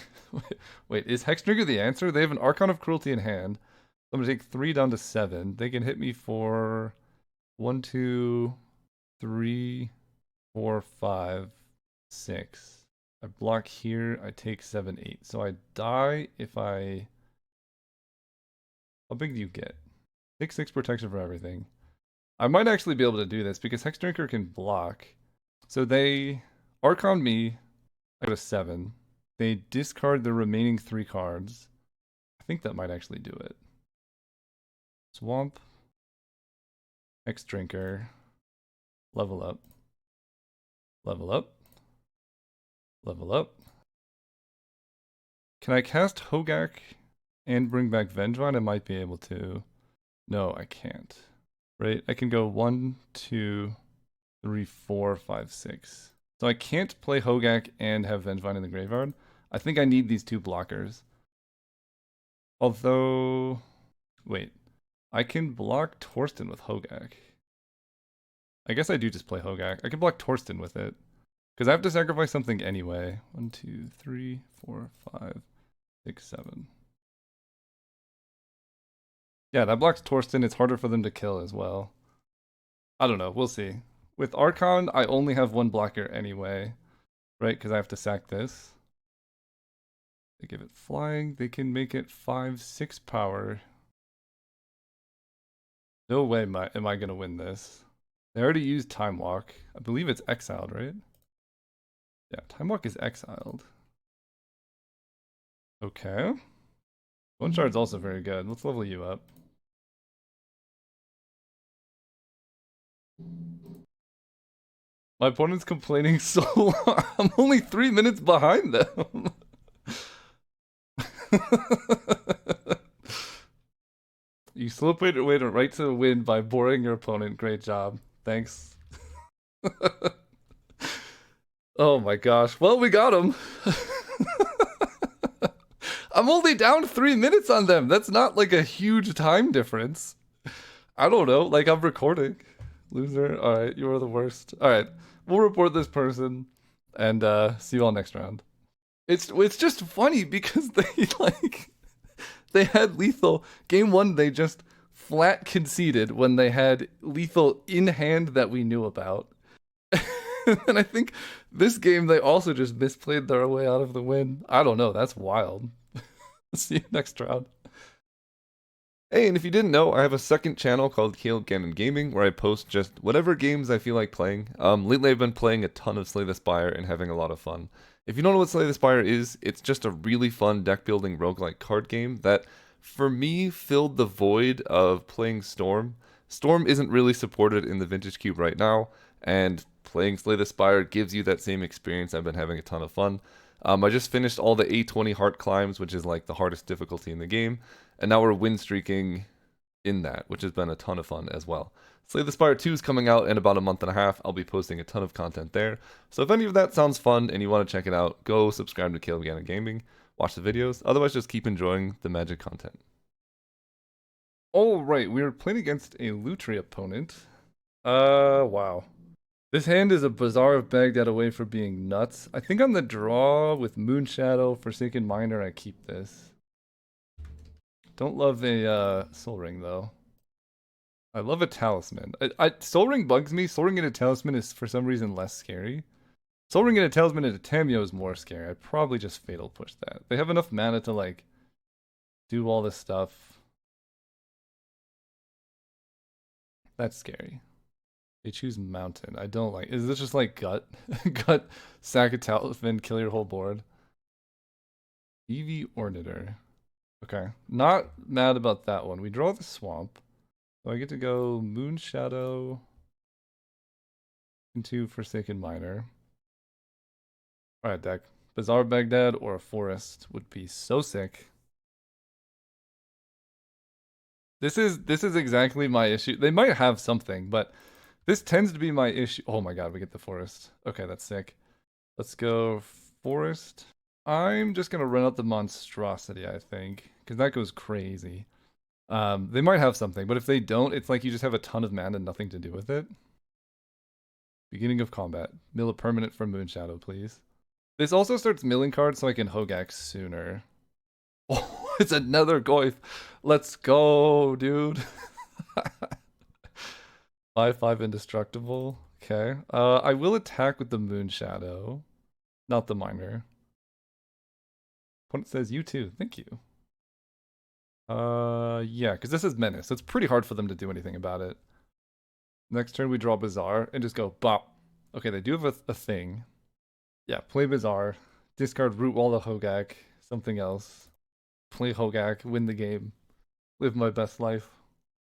Wait, is Hex Drinker the answer? They have an Archon of Cruelty in hand. I'm gonna take 3 down to 7. They can hit me for 1, 2, 3, 4, 5, 6. I block here, I take 7, 8. So I die if I... How big do you get? 6/6 protection for everything. I might actually be able to do this because Hex Drinker can block. So they Archon me. I got a 7. They discard the remaining 3 cards. I think that might actually do it. Swamp. Hex Drinker. Level up. Level up. Level up. Can I cast Hogak and bring back Vengevine? I might be able to. No, I can't. Right? I can go 1, 2, 3, 4, 5, 6. So I can't play Hogak and have Vengevine in the graveyard. I think I need these 2 blockers. Although... Wait. I can block Torsten with Hogak. I guess I do just play Hogak. I can block Torsten with it. Because I have to sacrifice something anyway. 1, 2, 3, 4, 5, 6, 7. Yeah, that blocks Torsten. It's harder for them to kill as well. I don't know. We'll see. With Archon, I only have 1 blocker anyway. Right? Because I have to sack this. They give it flying. They can make it 5, 6 power. No way am I going to win this. They already used Time Walk. I believe it's exiled, right? Yeah, Time Walk is exiled. Okay. One Shard's also very good. Let's level you up. My opponent's complaining so long. I'm only 3 minutes behind them. You slip away to right to the win by boring your opponent. Great job. Thanks. Oh my gosh. Well, we got him. I'm only down 3 minutes on them. That's not like a huge time difference. I don't know. Like, I'm recording. Loser. Alright, you are the worst. Alright, we'll report this person and see you all next round. It's just funny because they had lethal. Game 1, they just flat conceded when they had lethal in hand that we knew about. And I think this game they also just misplayed their way out of the win. I don't know. That's wild. See you next round. Hey, and if you didn't know, I have a second channel called Caleb Gannon Gaming where I post just whatever games I feel like playing. Lately I've been playing a ton of Slay the Spire and having a lot of fun. If you don't know what Slay the Spire is, it's just a really fun deck building roguelike card game that, for me, filled the void of playing Storm. Storm isn't really supported in the Vintage Cube right now, and playing Slay the Spire gives you that same experience. I've been having a ton of fun. I just finished all the A20 Heart Climbs, which is like the hardest difficulty in the game, and now we're win streaking in that, which has been a ton of fun as well. Slay the Spire 2 is coming out in about a month and a half. I'll be posting a ton of content there. So if any of that sounds fun and you want to check it out, go subscribe to Caleb Gannon Gaming, watch the videos. Otherwise, just keep enjoying the Magic content. All right, we are playing against a Lutri opponent. Wow. This hand is a Bazaar of Baghdad away from being nuts. I think on the draw with Moonshadow, Forsaken Miner, I keep this. Don't love a Soul Ring though. I love a Talisman. Soul Ring bugs me. Soul Ring and a Talisman is for some reason less scary. Soul Ring and a Talisman and a Tameo is more scary. I'd probably just Fatal Push that. They have enough mana to like do all this stuff. That's scary. They choose Mountain. I don't like. Is this just like gut? Gut, sack a Talisman, kill your whole board. EV Orniter. Okay. Not mad about that one. We draw the Swamp. So I get to go Moonshadow into Forsaken Miner. Alright, deck. Bazaar Baghdad or a Forest would be so sick. This is exactly my issue. They might have something, but this tends to be my issue. Oh my god, we get the Forest. Okay, that's sick. Let's go Forest. I'm just gonna run out the Monstrosity, I think, because that goes crazy. They might have something, but if they don't, it's like you just have a ton of mana and nothing to do with it. Beginning of combat. Mill a permanent from Moonshadow, please. This also starts milling cards so I can Hogak sooner. Oh, it's another Goyf. Let's go, dude. 5/5 indestructible. Okay. I will attack with the Moonshadow. Not the Miner. Opponent says you too. Thank you. Yeah, because this is Menace. It's pretty hard for them to do anything about it. Next turn we draw Bazaar and just go bop. Okay, they do have a thing. Yeah, play Bazaar. Discard Root Wall of Hogak. Something else. Play Hogak. Win the game. Live my best life.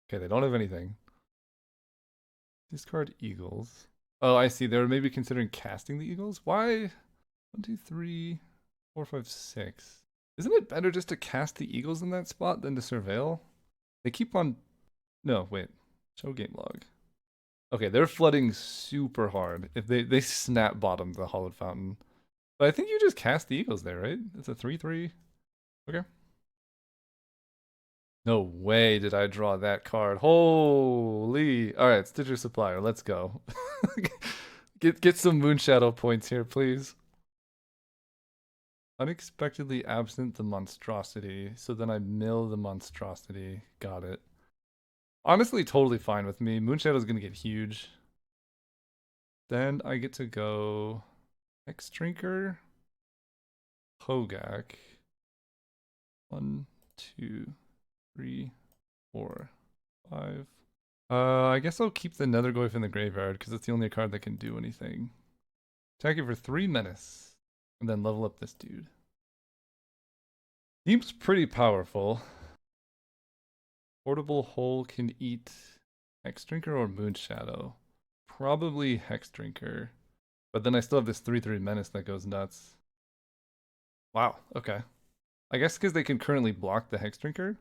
Okay, they don't have anything. Discard Eagles. Oh, I see. They were maybe considering casting the Eagles. Why? 1, 2, 3, 4, 5, 6. Isn't it better just to cast the Eagles in that spot than to surveil? They keep on... No, wait. Show game log. Okay, they're flooding super hard. If they snap bottom the Hollowed Fountain. But I think you just cast the Eagles there, right? It's a 3/3. Okay. No way did I draw that card. Holy. Alright, Stitcher Supplier, let's go. Get some Moonshadow points here, please. Unexpectedly absent the Monstrosity, so then I mill the Monstrosity. Got it. Honestly, totally fine with me. Moonshadow's gonna get huge. Then I get to go X-Drinker, Hogak. 1, 2, 3, 4, 5. I guess I'll keep the Nethergoyf in the graveyard because it's the only card that can do anything. Attack it for 3 menace, and then level up this dude. Seems pretty powerful. Portable Hole can eat Hex-Drinker or Moonshadow. Probably Hex-Drinker. But then I still have this 3/3 menace that goes nuts. Wow, okay. I guess because they can currently block the Hex-Drinker.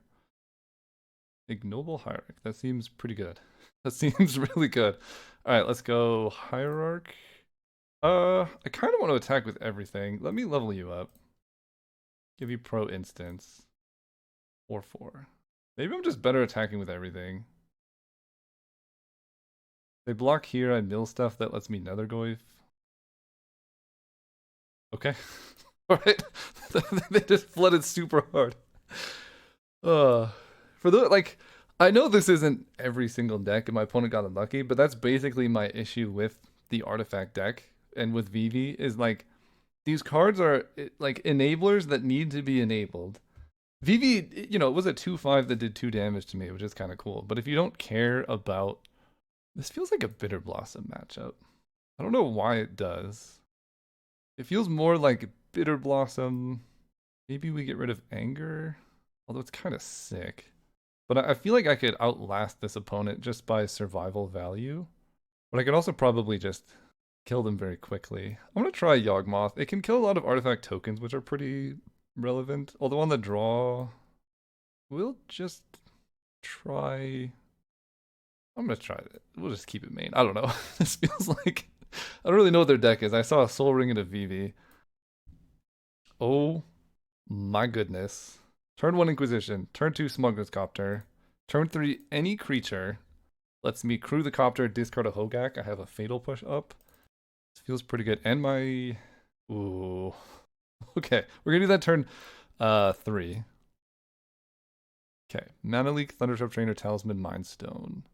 Ignoble Hierarch. That seems pretty good. That seems really good. Alright, let's go Hierarch. I kind of want to attack with everything. Let me level you up. Give you pro instance. 4/4. Maybe I'm just better attacking with everything. They block here, I mill stuff that lets me Nethergoyf. Okay. Alright. They just flooded super hard. For the like, I know this isn't every single deck and my opponent got unlucky, but that's basically my issue with the artifact deck and with Vivi is like these cards are like enablers that need to be enabled. Vivi, you know, it was a 2/5 that did 2 damage to me, which is kind of cool. But if you don't care about, this feels like a Bitter Blossom matchup. I don't know why it does. It feels more like Bitter Blossom. Maybe we get rid of Anger, although it's kind of sick. But I feel like I could outlast this opponent just by survival value. But I could also probably just kill them very quickly. I'm gonna try Yawgmoth. It can kill a lot of artifact tokens, which are pretty relevant. Although on the draw, we'll just try. I'm gonna try it. We'll just keep it main. I don't know. This feels like I don't really know what their deck is. I saw a Soul Ring and a VV. Oh my goodness. Turn 1 Inquisition. Turn 2 Smuggler's Copter. Turn 3 any creature. Lets me crew the copter, discard a Hogak. I have a Fatal Push up. This feels pretty good. And my... Ooh. Okay, we're gonna do that turn 3. Okay, Mana Leak, Thunderstorm Trainer, Talisman, Mind Stone.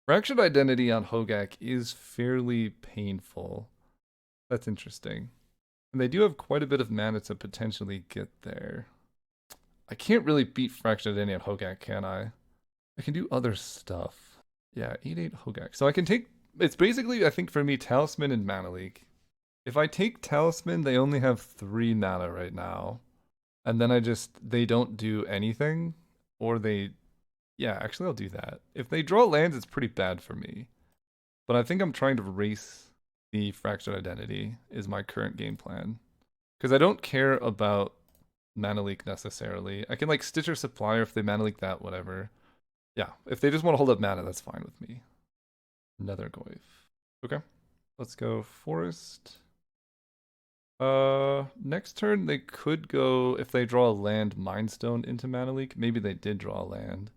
Fractured Identity on Hogak is fairly painful. That's interesting. And they do have quite a bit of mana to potentially get there. I can't really beat Fractured Identity on Hogak, can I? I can do other stuff. Yeah, 8/8 Hogak. So I can take... It's basically, I think for me, Talisman and Mana Leak. If I take Talisman, they only have 3 mana right now. And then they don't do anything. Or they... Yeah, actually I'll do that. If they draw lands, it's pretty bad for me. But I think I'm trying to race the Fractured Identity is my current game plan. Because I don't care about Mana Leak necessarily. I can like Stitcher Supplier if they Mana Leak that, whatever. Yeah, if they just want to hold up mana, that's fine with me. Nethergoyf. Okay, let's go Forest. Next turn they could go, if they draw a land, Mind Stone into Mana Leak. Maybe they did draw a land.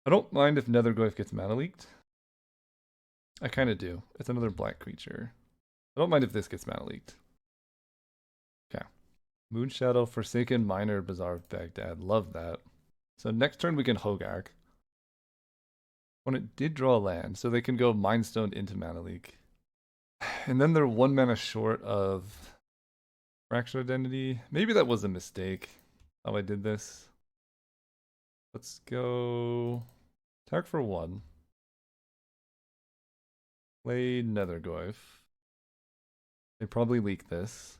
I don't mind if Nethergoyf gets Mana Leaked. I kind of do. It's another black creature. I don't mind if this gets Mana Leaked. Okay. Moonshadow, Forsaken, Miner, Bazaar of Baghdad. Love that. So next turn we can Hogak. When it did draw a land, so they can go Mind Stone into Mana Leak. And then they're 1 mana short of Fractured Identity. Maybe that was a mistake, how I did this. Let's go attack for 1. Play Nethergoyf. They probably leak this.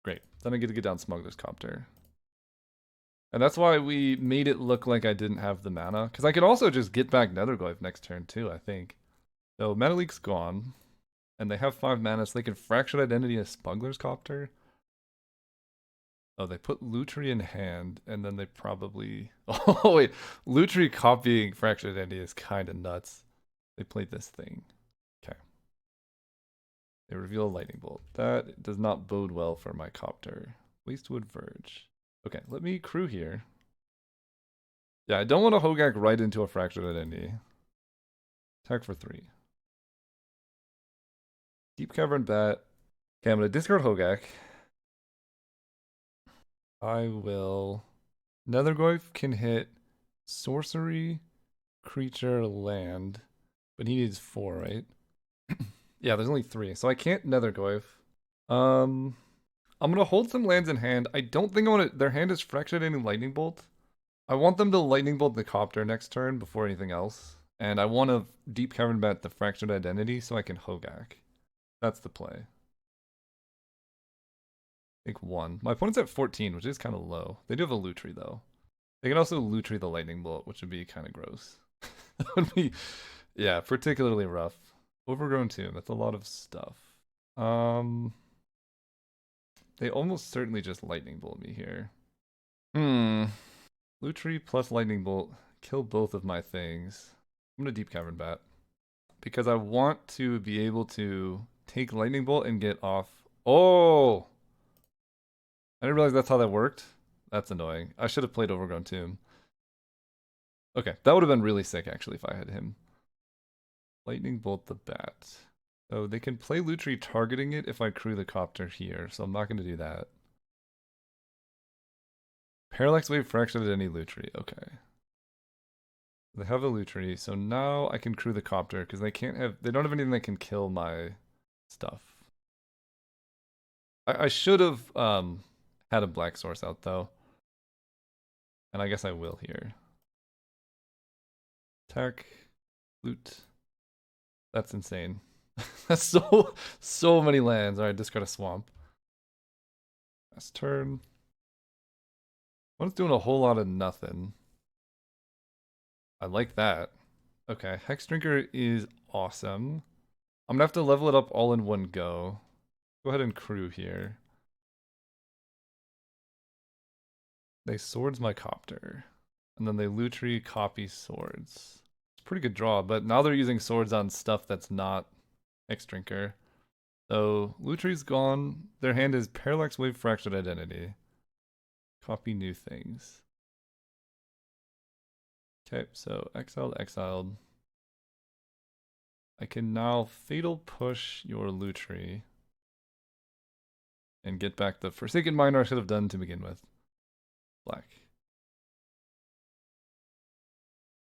Great. Then I get to get down Smuggler's Copter. And that's why we made it look like I didn't have the mana. Because I could also just get back Nethergoyf next turn too, I think. So Mana Leak's gone. And they have 5 mana, so they can Fractured Identity a Smuggler's Copter. Oh, they put Lutri in hand, and then they probably... Oh, wait. Lutri copying Fractured Identity is kind of nuts. They played this thing. Okay. They reveal a Lightning Bolt. That does not bode well for my Copter. Wastewood Verge. Okay, let me crew here. Yeah, I don't want to Hogak right into a Fractured Identity. Attack for 3. Deep Cavern Bat. Okay, I'm going to discard Hogak. I will... Nethergoyf can hit sorcery, creature, land. But he needs 4, right? Yeah, there's only 3. So I can't Nethergoyf. I'm going to hold some lands in hand. I don't think I want to... Their hand is Fractured Identity Lightning Bolt. I want them to Lightning Bolt the Copter next turn before anything else. And I want to Deep Cavern Bat the Fractured Identity so I can Hogak. That's the play. I think 1. My opponent's at 14, which is kind of low. They do have a Lutri, though. They can also Lutri the Lightning Bolt, which would be kind of gross. That would be, yeah, particularly rough. Overgrown Tomb, that's a lot of stuff. They almost certainly just Lightning Bolt me here. Lutri plus Lightning Bolt. Kill both of my things. I'm going to Deep Cavern Bat. Because I want to be able to take Lightning Bolt and get off. Oh! I didn't realize that's how that worked. That's annoying. I should have played Overgrown Tomb. Okay, that would have been really sick, actually, if I had him. Lightning Bolt the Bat. So they can play Lutri targeting it if I crew the Copter here, so I'm not going to do that. Parallax Wave Fractured Identity Lutri. Okay. They have a Lutri, so now I can crew the Copter, because they don't have anything that can kill my stuff. I should have had a black source out, though. And I guess I will here. Attack. Loot. That's insane. That's so many lands. Alright, discard a swamp. Last turn. One's doing a whole lot of nothing. I like that. Okay, Hex Drinker is awesome. I'm gonna have to level it up all in one go. Go ahead and crew here. They swords my copter. And then they Lutri copy swords. It's a pretty good draw, but now they're using swords on stuff that's not Hex Drinker. So Lutri's gone. Their hand is Parallax Wave Fractured Identity. Copy new things. Okay, so exiled. I can now Fatal Push your Lutri and get back the Forsaken Miner I should have done to begin with. Black.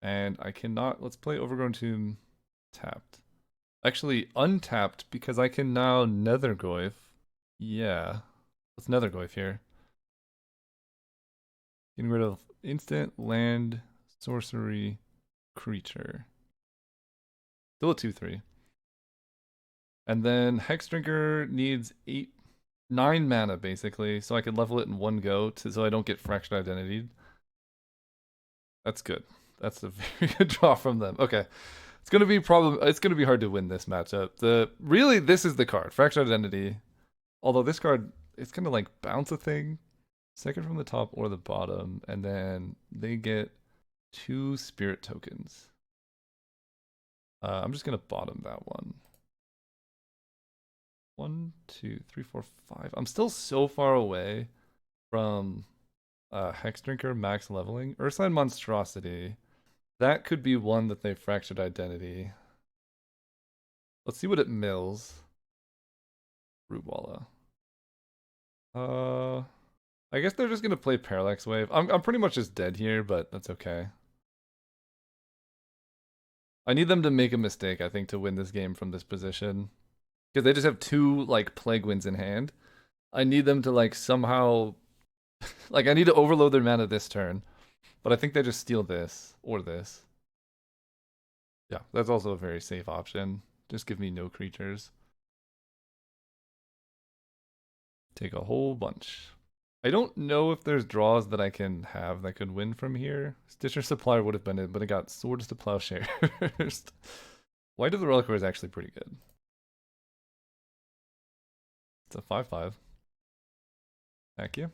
And I cannot, let's play Overgrown Tomb tapped. Actually, untapped because I can now Nethergoyf. Yeah, let's Nethergoyf here. Getting rid of instant, land, sorcery, creature. Still a 2/3. And then Hex Drinker needs 9 mana basically, so I can level it in one go so I don't get Fractured Identity. That's good. That's a very good draw from them. Okay. It's gonna be hard to win this matchup. Really this is the card, Fractured Identity. Although this card, it's gonna like bounce a thing. Second from the top or the bottom, and then they get 2 spirit tokens. I'm just gonna bottom that one. 1, 2, 3, 4, 5. I'm still so far away from Hex Drinker max leveling. Ursine Monstrosity. That could be one that they Fractured Identity. Let's see what it mills. Rootwalla. I guess they're just gonna play Parallax Wave. I'm pretty much just dead here, but that's okay. I need them to make a mistake, I think, to win this game from this position. Because they just have 2, like, Plague Winds in hand. I need them to, like, somehow... like, I need to overload their mana this turn. But I think they just steal this, or this. Yeah, that's also a very safe option. Just give me no creatures. Take a whole bunch. I don't know if there's draws that I can have that could win from here. Stitcher Supplier would have been it, but it got Swords to Plowshares. White of the Reliquary is actually pretty good. It's a 5/5. Thank you.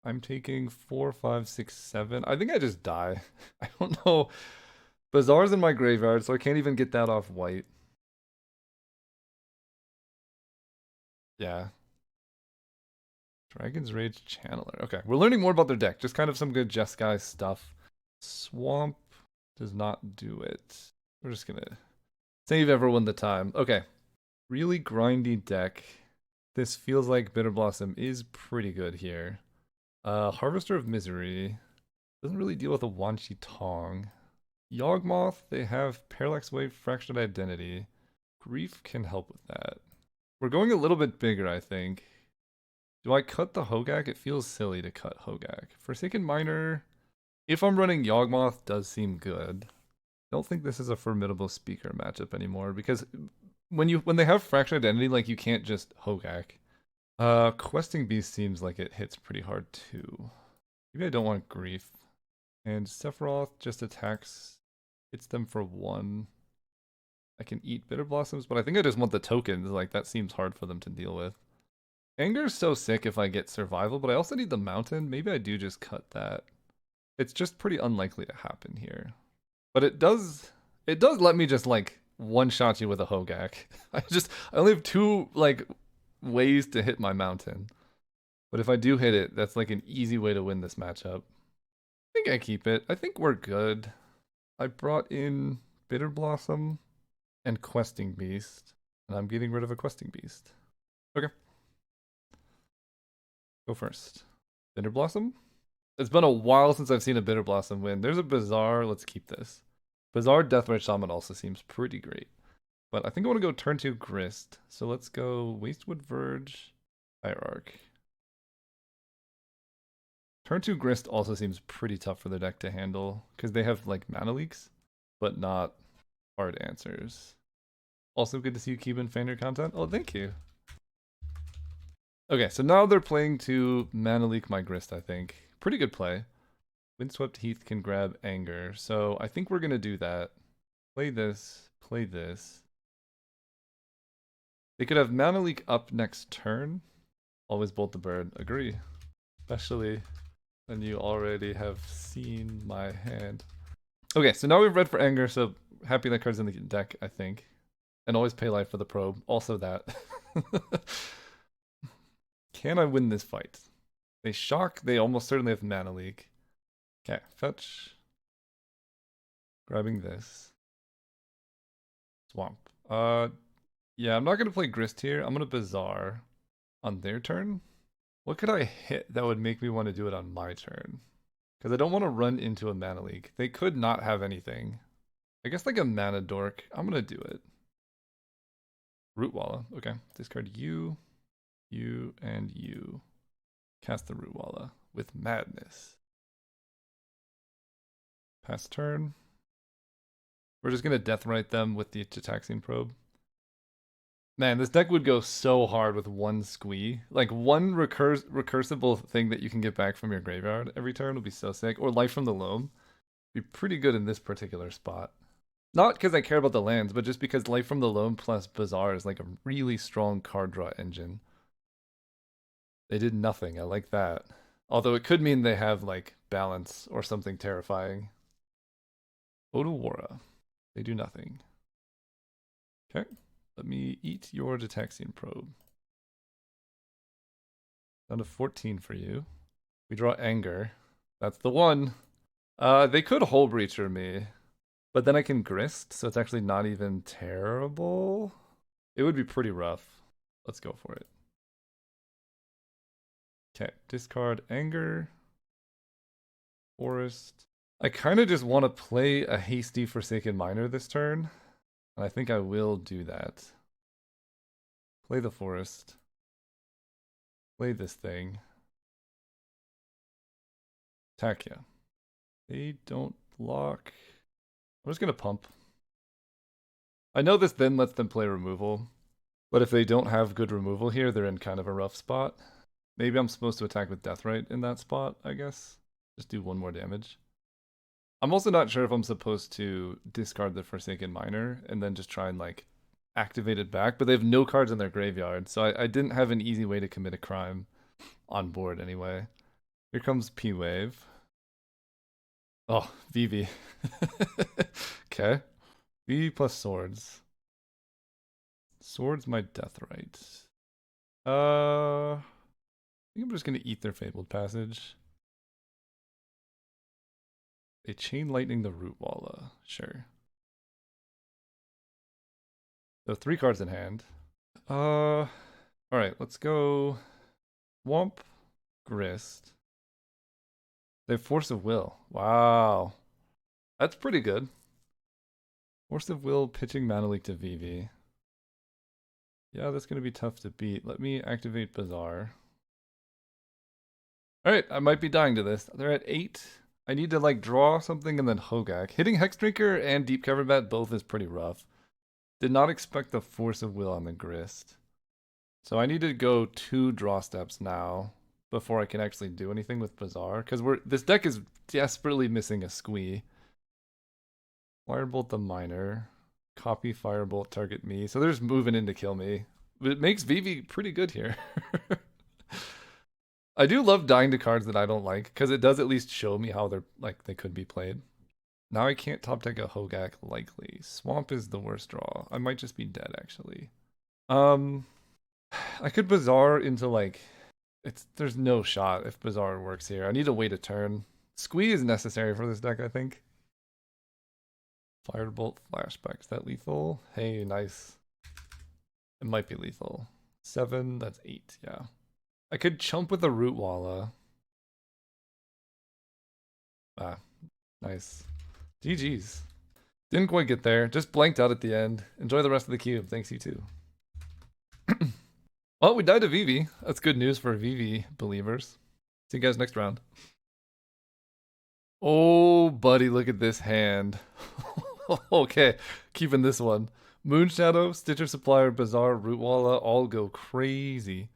I'm taking 4, 5, 6, 7. I think I just die. I don't know. Bazaar's in my graveyard, so I can't even get that off white. Yeah. Dragon's Rage Channeler. Okay, we're learning more about their deck. Just kind of some good Jeskai stuff. Swamp does not do it. We're just gonna save everyone the time. Okay. Really grindy deck. This feels like Bitter Blossom is pretty good here. Harvester of Misery. Doesn't really deal with a Wanchi Tong. Yawgmoth, they have Parallax Wave, Fractured Identity. Grief can help with that. We're going a little bit bigger, I think. Do I cut the Hogak? It feels silly to cut Hogak. Forsaken Miner, if I'm running Yawgmoth, does seem good. I don't think this is a formidable speaker matchup anymore because when they have Fractured Identity, like you can't just Hogak. Questing Beast seems like it hits pretty hard too. Maybe I don't want Grief. And Sephiroth just attacks, hits them for 1. I can eat Bitter Blossoms, but I think I just want the tokens. Like, that seems hard for them to deal with. Anger's so sick if I get Survival, but I also need the Mountain. Maybe I do just cut that. It's just pretty unlikely to happen here. But it does let me just, like, one-shot you with a Hogak. I only have 2, like, ways to hit my Mountain. But if I do hit it, that's, like, an easy way to win this matchup. I think I keep it. I think we're good. I brought in Bitter Blossom and Questing Beast, and I'm getting rid of a Questing Beast. Okay. Go first. Bitter Blossom? It's been a while since I've seen a Bitter Blossom win. There's a Bazaar. Let's keep this. Bazaar Deathwitch Shaman also seems pretty great. But I think I want to go turn 2 Grist. So let's go Wastewood Verge, Hierarch. Turn 2 Grist also seems pretty tough for the deck to handle, because they have like mana leaks, but not hard answers. Also good to see you keep in fan your content. Oh, thank you. Okay, so now they're playing to mana leak my Grist, I think. Pretty good play. Windswept Heath can grab Anger, so I think we're gonna do that. Play this, play this. They could have mana leak up next turn. Always bolt the bird. Agree. Especially when you already have seen my hand. Okay, so now we've read for Anger, so happy that card's in the deck, I think. And always pay life for the probe. Also that. Can I win this fight? They shock. They almost certainly have mana leak. Okay, fetch. Grabbing this. Swamp. Yeah, I'm not gonna play Grist here. I'm gonna Bazaar on their turn. What could I hit that would make me want to do it on my turn? Because I don't want to run into a mana leak. They could not have anything. I guess like a mana dork. I'm gonna do it. Rootwalla. Okay. Discard you, and you. Cast the Rootwalla with madness. Pass turn. We're just gonna Deathrite them with the Taxing Probe. Man, this deck would go so hard with one squee. Like one recursible thing that you can get back from your graveyard every turn would be so sick. Or Life from the Loam. Be pretty good in this particular spot. Not because I care about the lands, but just because Life from the Loam plus Bazaar is like a really strong card draw engine. They did nothing. I like that. Although it could mean they have like balance or something terrifying. Odawara. They do nothing. Okay. Let me eat your Taxian Probe. Down to 14 for you. We draw Anger. That's the one. They could Hull Breacher me. But then I can Grist, so it's actually not even terrible. It would be pretty rough. Let's go for it. Okay, discard Anger. Forest. I kind of just want to play a hasty Forsaken Miner this turn. And I think I will do that. Play the Forest. Play this thing. Attack ya. They don't block. I'm just going to pump. I know this then lets them play removal. But if they don't have good removal here, they're in kind of a rough spot. Maybe I'm supposed to attack with Deathrite in that spot, I guess. Just do one more damage. I'm also not sure if I'm supposed to discard the Forsaken Miner and then just try and like activate it back, but they have no cards in their graveyard, so I didn't have an easy way to commit a crime on board anyway. Here comes P-Wave. Oh, VV. Okay. V plus swords. Swords my Deathrite. I think I'm just gonna eat their Fabled Passage. They Chain Lightning the Rootwalla. Sure. So 3 cards in hand. Alright, let's go Womp, Grist. They have Force of Will. Wow. That's pretty good. Force of Will, pitching Mana Leak to VV. Yeah, that's gonna be tough to beat. Let me activate Bazaar. Alright, I might be dying to this. They're at 8. I need to like draw something and then Hogak. Hitting Hexdrinker and Deep Cover Bat both is pretty rough. Did not expect the Force of Will on the Grist. So I need to go 2 draw steps now before I can actually do anything with Bazaar. Because this deck is desperately missing a squee. Firebolt the Miner. Copy Firebolt, target me. So they're just moving in to kill me. But it makes Vivi pretty good here. I do love dying to cards that I don't like, because it does at least show me how they could be played. Now I can't top deck a Hogak likely. Swamp is the worst draw. I might just be dead actually. I could Bazaar into like there's no shot if Bazaar works here. I need to wait a turn. Squee is necessary for this deck, I think. Firebolt Flashback. Is that lethal? Hey, nice. It might be lethal. 7, that's 8, yeah. I could chump with a Rootwalla. Ah, nice. GG's. Didn't quite get there. Just blanked out at the end. Enjoy the rest of the cube. Thanks, you too. Well, we died to Vivi. That's good news for Vivi believers. See you guys next round. Oh, buddy, look at this hand. Okay, keeping this one. Moonshadow, Stitcher Supplier, Bazaar, Rootwalla all go crazy.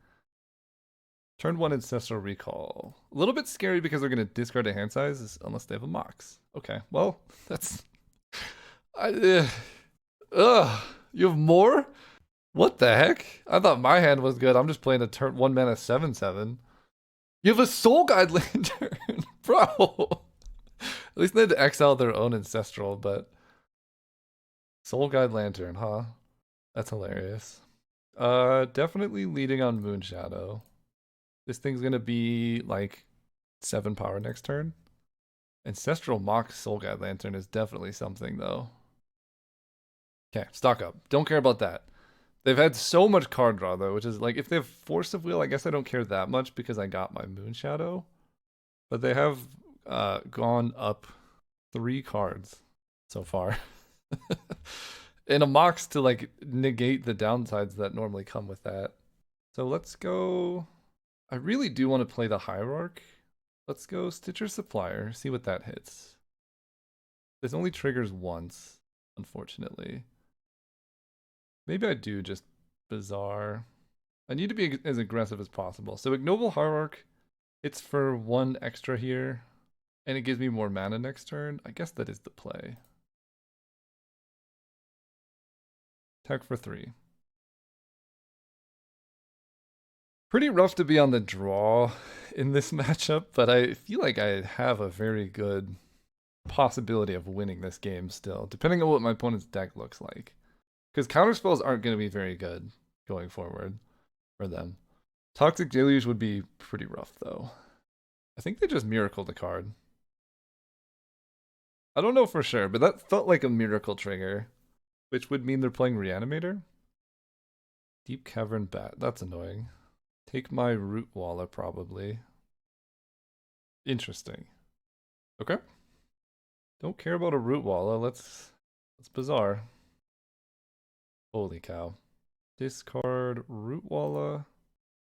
Turn one Ancestral Recall. A little bit scary because they're going to discard a hand size unless they have a Mox. Okay, well, that's... ugh, you have more? What the heck? I thought my hand was good. I'm just playing a turn 1 mana 7/7. You have a Soul Guide Lantern, bro. At least they had to exile their own Ancestral, but... Soul Guide Lantern, huh? That's hilarious. Definitely leading on Moonshadow. This thing's gonna be like 7 power next turn. Ancestral Mox Soul Guide Lantern is definitely something though. Okay, stock up. Don't care about that. They've had so much card draw though, which is like if they have Force of Will, I guess I don't care that much because I got my Moonshadow. But they have gone up 3 cards so far. And a Mox to like negate the downsides that normally come with that. So let's go. I really do want to play the Hierarch. Let's go Stitcher Supplier, see what that hits. This only triggers once, unfortunately. Maybe I do just Bazaar. I need to be as aggressive as possible. So Ignoble Hierarch, it's for 1 extra here, and it gives me more mana next turn. I guess that is the play. Attack for 3. Pretty rough to be on the draw in this matchup, but I feel like I have a very good possibility of winning this game still, depending on what my opponent's deck looks like. Because counterspells aren't going to be very good going forward for them. Toxic Deluge would be pretty rough, though. I think they just miracled the card. I don't know for sure, but that felt like a miracle trigger, which would mean they're playing Reanimator. Deep Cavern Bat, that's annoying. Take my Rootwalla, probably. Interesting. Okay. Don't care about a Rootwalla. Let's Bazaar. Holy cow. Discard Rootwalla.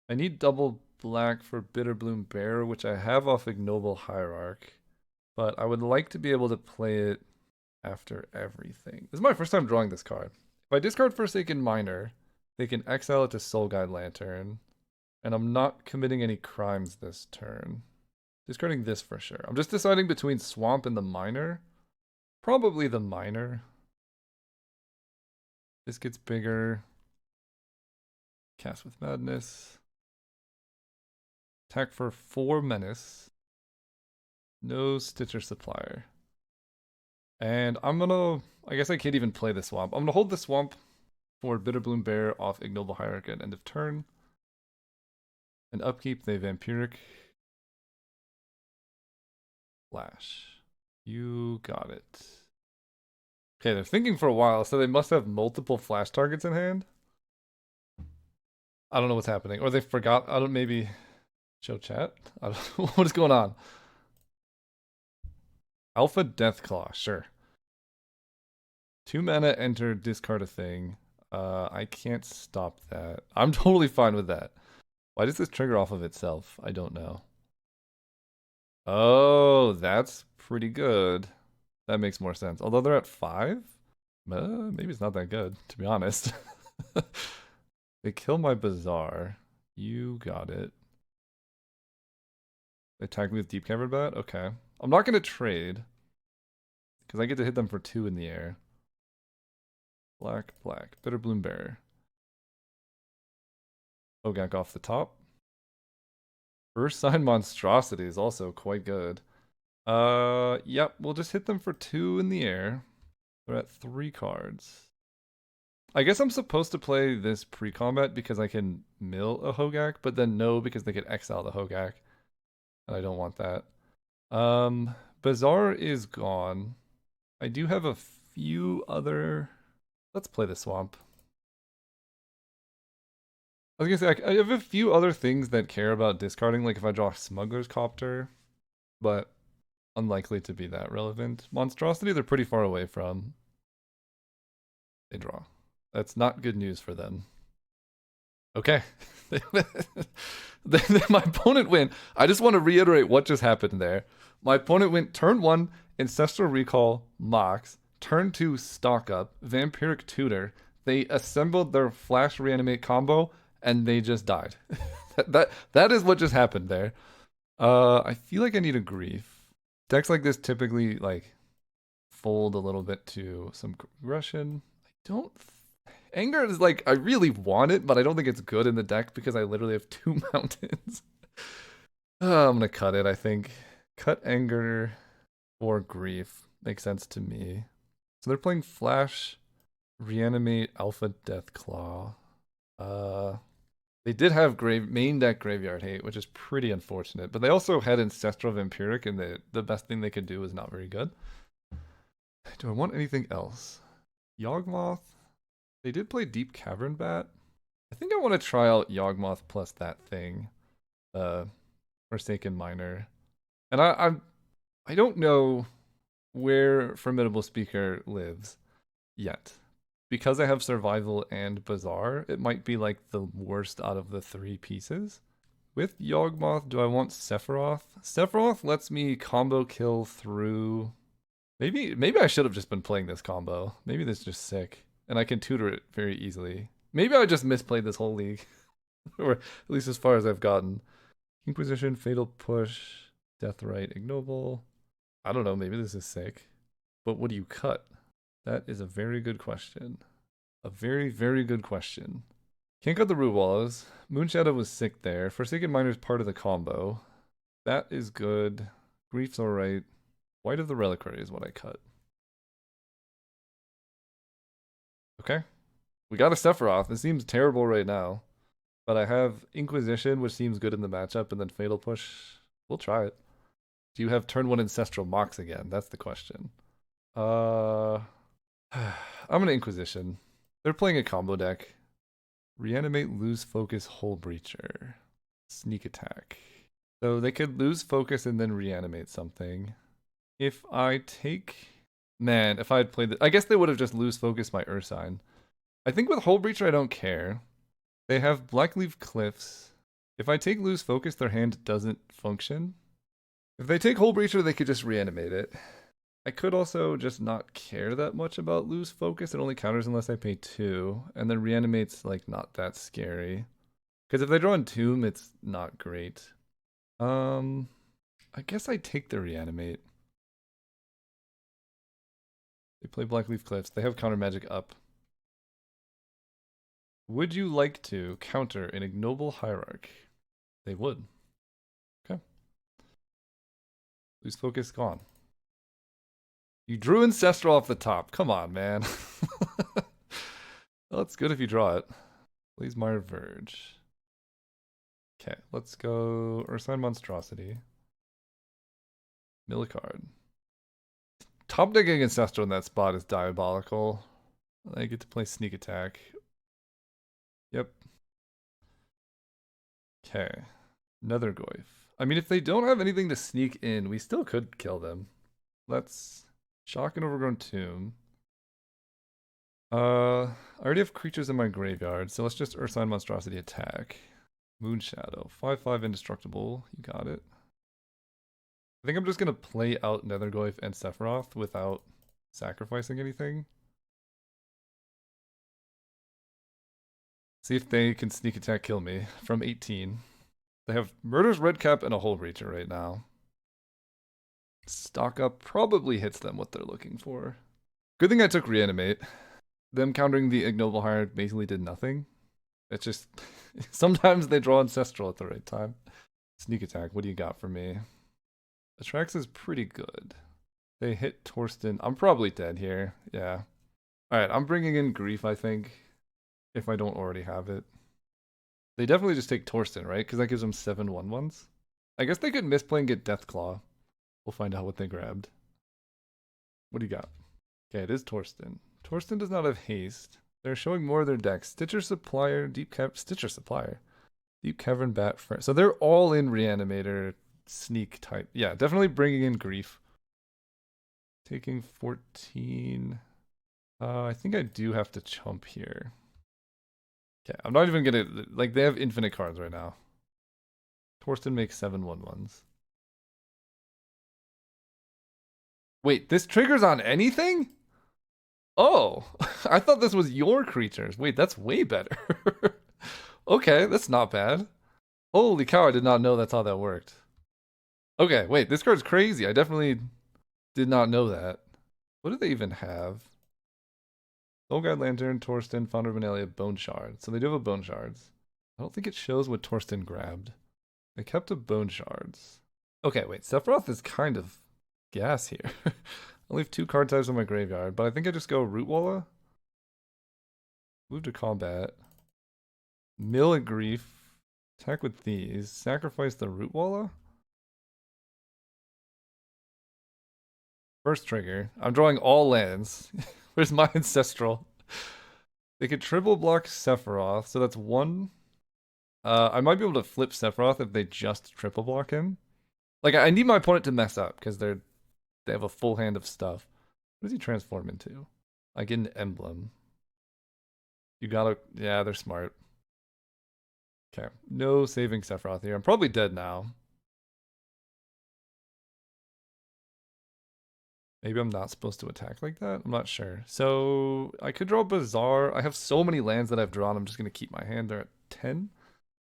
I need double black for Bitterbloom Bear, which I have off Ignoble Hierarch. But I would like to be able to play it after everything. This is my first time drawing this card. If I discard Forsaken Miner, they can exile it to Soul Guide Lantern. And I'm not committing any crimes this turn. Discarding this for sure. I'm just deciding between Swamp and the Miner. Probably the Miner. This gets bigger. Cast with Madness. Attack for 4 Menace. No Stitcher Supplier. And I'm gonna... I guess I can't even play the Swamp. I'm gonna hold the Swamp for Bitterbloom Bear off Ignoble Hierarch at end of turn. And upkeep, they Vampiric Flash. You got it. Okay, they're thinking for a while, so they must have multiple flash targets in hand. I don't know what's happening. Or they forgot. I don't maybe show chat. I don't, what is going on? Alpha Deathclaw, sure. 2 mana, enter, discard a thing. I can't stop that. I'm totally fine with that. Why does this trigger off of itself? I don't know. Oh, that's pretty good. That makes more sense. Although they're at 5? Maybe it's not that good, to be honest. They kill my Bazaar. You got it. They attack me with Deep Cavern Bat? Okay. I'm not going to trade. Because I get to hit them for 2 in the air. Black, black. Bitterbloom Bear. Gaak off the top. First Sign Monstrosity is also quite good. Yep, we'll just hit them for 2 in the air. They're at 3 cards. I guess I'm supposed to play this pre-combat because I can mill a Hogak, but then no, because they could exile the Hogak. And I don't want that. Bazaar is gone. I do have a few other... Let's play the Swamp. I was gonna say, I have a few other things that care about discarding, like if I draw Smuggler's Copter, but unlikely to be that relevant. Monstrosity, they're pretty far away from. They draw. That's not good news for them. Okay. My opponent went. I just want to reiterate what just happened there. My opponent went turn 1, Ancestral Recall, Mox. Turn 2, Stock Up, Vampiric Tutor. They assembled their Flash Reanimate combo, and they just died. that is what just happened there. I feel like I need a Grief. Decks like this typically, like, fold a little bit to some Russian. I don't Anger is like, I really want it, but I don't think it's good in the deck because I literally have 2 mountains. I'm gonna cut it, I think. Cut Anger or Grief. Makes sense to me. So they're playing Flash, Reanimate, Alpha Deathclaw. They did have main deck Graveyard Hate, which is pretty unfortunate. But they also had Ancestral Vampiric, and the best thing they could do was not very good. Do I want anything else? Yawgmoth. They did play Deep Cavern Bat. I think I want to try out Yawgmoth plus that thing, Forsaken Miner. And I don't know where Formidable Speaker lives yet. Because I have Survival and Bazaar, it might be like the worst out of the 3 pieces. With Yawgmoth, do I want Sephiroth? Sephiroth lets me combo kill through... Maybe I should have just been playing this combo. Maybe this is just sick. And I can tutor it very easily. Maybe I just misplayed this whole league. Or at least as far as I've gotten. Inquisition, Fatal Push, Deathrite, Ignoble. I don't know, maybe this is sick. But what do you cut? That is a very good question. A very, very good question. Can't cut the Root Wallows. Moonshadow was sick there. Forsaken Miner is part of the combo. That is good. Grief's alright. White of the Reliquary is what I cut. Okay. We got a Sephiroth. It seems terrible right now. But I have Inquisition, which seems good in the matchup, and then Fatal Push. We'll try it. Do you have turn 1 Ancestral Mox again? That's the question. I'm gonna Inquisition. They're playing a combo deck. Reanimate, lose focus, Hull Breacher. Sneak attack. So they could lose focus and then reanimate something. If I take... Man, if I had played... I guess they would have just lose focus my Ursine. I think with Hull Breacher, I don't care. They have Blackleaf Cliffs. If I take lose focus, their hand doesn't function. If they take Hull Breacher, they could just reanimate it. I could also just not care that much about lose focus. It only counters unless I pay 2. And then reanimate's like not that scary. Because if they draw Entomb, it's not great. I guess I take the reanimate. They play Blackleaf Cliffs. They have counter magic up. Would you like to counter an ignoble hierarch? They would. Okay. Lose focus gone. You drew Ancestral off the top. Come on, man. Well, it's good if you draw it. Blaze-Mire Verge. Okay, let's go Ursine Monstrosity. Mill a card. Top decking Ancestral in that spot is diabolical. I get to play Sneak Attack. Yep. Okay. Nethergoyf. I mean, if they don't have anything to sneak in, we still could kill them. Let's Shock and Overgrown Tomb. I already have creatures in my graveyard, so let's just Ursine Monstrosity attack. Moonshadow. 5/5 indestructible. You got it. I think I'm just gonna play out Nethergoyf and Sephiroth without sacrificing anything. See if they can sneak attack kill me from 18. They have Murder's Redcap and a Hull Breacher right now. Stock Up probably hits them what they're looking for. Good thing I took Reanimate. Them countering the Ignoble Hierarch basically did nothing. It's just sometimes they draw Ancestral at the right time. Sneak Attack, what do you got for me? Atrax is pretty good. They hit Torsten. I'm probably dead here. Yeah. Alright, I'm bringing in Grief, I think. If I don't already have it. They definitely just take Torsten, right? Because that gives them 7 1/1s. I guess they could misplay and get Deathclaw. We'll find out what they grabbed. What do you got? Okay, it is Torsten. Torsten does not have haste. They're showing more of their decks. Stitcher Supplier, Stitcher Supplier. Deep Cavern Bat. So they're all in Reanimator sneak type. Yeah, definitely bringing in Grief. Taking 14. I think I do have to chump here. Okay, I'm not even gonna, like, they have infinite cards right now. Torsten makes 7/1/1s. Wait, this triggers on anything? Oh, I thought this was your creatures. Wait, that's way better. Okay, that's not bad. Holy cow, I did not know that's how that worked. Okay, wait, this card's crazy. I definitely did not know that. What do they even have? Soul Guide Lantern, Torsten, Founder of Benalia, Bone Shard. So they do have a Bone Shards. I don't think it shows what Torsten grabbed. They kept a Bone Shards. Okay, wait, Sephiroth is kind of gas here. I leave 2 card types in my graveyard, but I think I just go Root Walla. Move to combat. Mill a Grief. Attack with these. Sacrifice the Root Walla. First trigger. I'm drawing all lands. Where's my Ancestral? They could triple block Sephiroth, so that's 1. I might be able to flip Sephiroth if they just triple block him. Like, I need my opponent to mess up, because they have a full hand of stuff. What does he transform into? I get an emblem. You gotta... Yeah, they're smart. Okay. No saving Sephiroth here. I'm probably dead now. Maybe I'm not supposed to attack like that? I'm not sure. So, I could draw Bazaar. I have so many lands that I've drawn. I'm just going to keep my hand there at 10.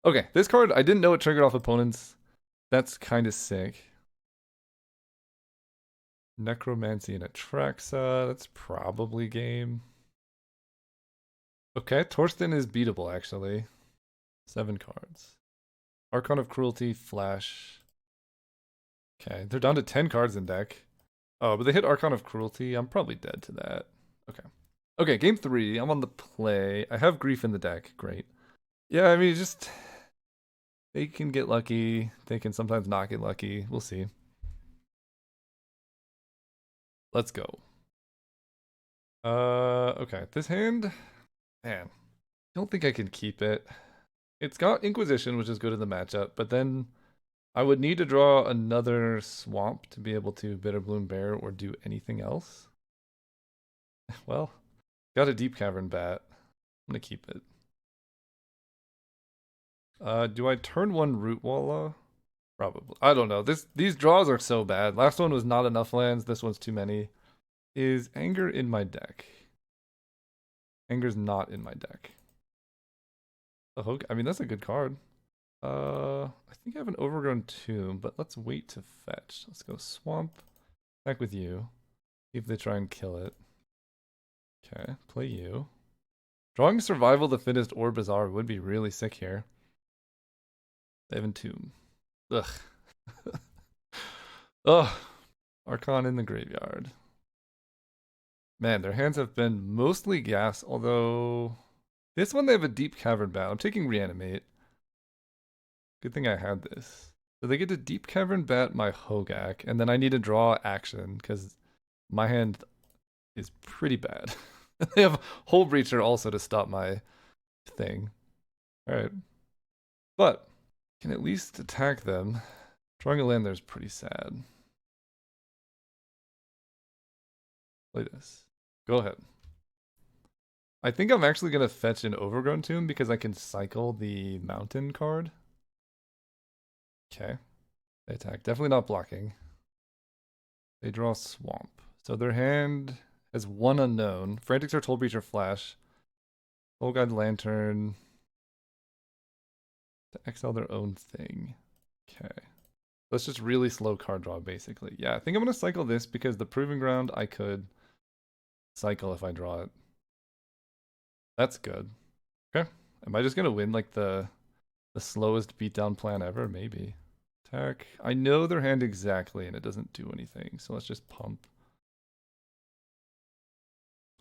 Okay, this card, I didn't know it triggered off opponents. That's kind of sick. Necromancy and Atraxa. That's probably game. Okay, Torsten is beatable, actually. 7 cards. Archon of Cruelty, Flash. Okay, they're down to 10 cards in deck. Oh, but they hit Archon of Cruelty. I'm probably dead to that. Okay. Okay, game 3. I'm on the play. I have Grief in the deck. Great. Yeah, I mean, just... They can get lucky. They can sometimes not get lucky. We'll see. Let's go. Okay. This hand... Man. I don't think I can keep it. It's got Inquisition, which is good in the matchup, but then I would need to draw another swamp to be able to Bitterbloom Bear or do anything else. Well, got a Deep Cavern Bat. I'm gonna keep it. Do I turn 1 Root Walla? Probably. I don't know. These draws are so bad. Last one was not enough lands. This one's too many. Is Anger in my deck? Anger's not in my deck. The hook. I mean, that's a good card. I think I have an Overgrown Tomb, but let's wait to fetch. Let's go Swamp. Back with you. See if they try and kill it. Okay, play you. Drawing Survival the Fittest or Bazaar would be really sick here. They have Entomb. Ugh. Ugh. Archon in the graveyard. Man, their hands have been mostly gas, although... This one they have a Deep Cavern Bat. I'm taking Reanimate. Good thing I had this. So they get to Deep Cavern Bat my Hogak, and then I need to draw action, because my hand is pretty bad. They have Hull Breacher also to stop my thing. Alright. But, can at least attack them. Drawing a land there is pretty sad. Play this. Go ahead. I think I'm actually going to fetch an Overgrown Tomb because I can cycle the Mountain card. Okay. They attack. Definitely not blocking. They draw Swamp. So their hand has 1 unknown. Frantic Search, Hull Breacher, Flash. Soul Guide Lantern. To exile their own thing. Okay. That's just really slow card draw, basically. Yeah, I think I'm going to cycle this because the Proving Ground I could cycle if I draw it. That's good. Okay. Am I just going to win like the slowest beatdown plan ever? Maybe. Attack. I know their hand exactly and it doesn't do anything, so let's just pump.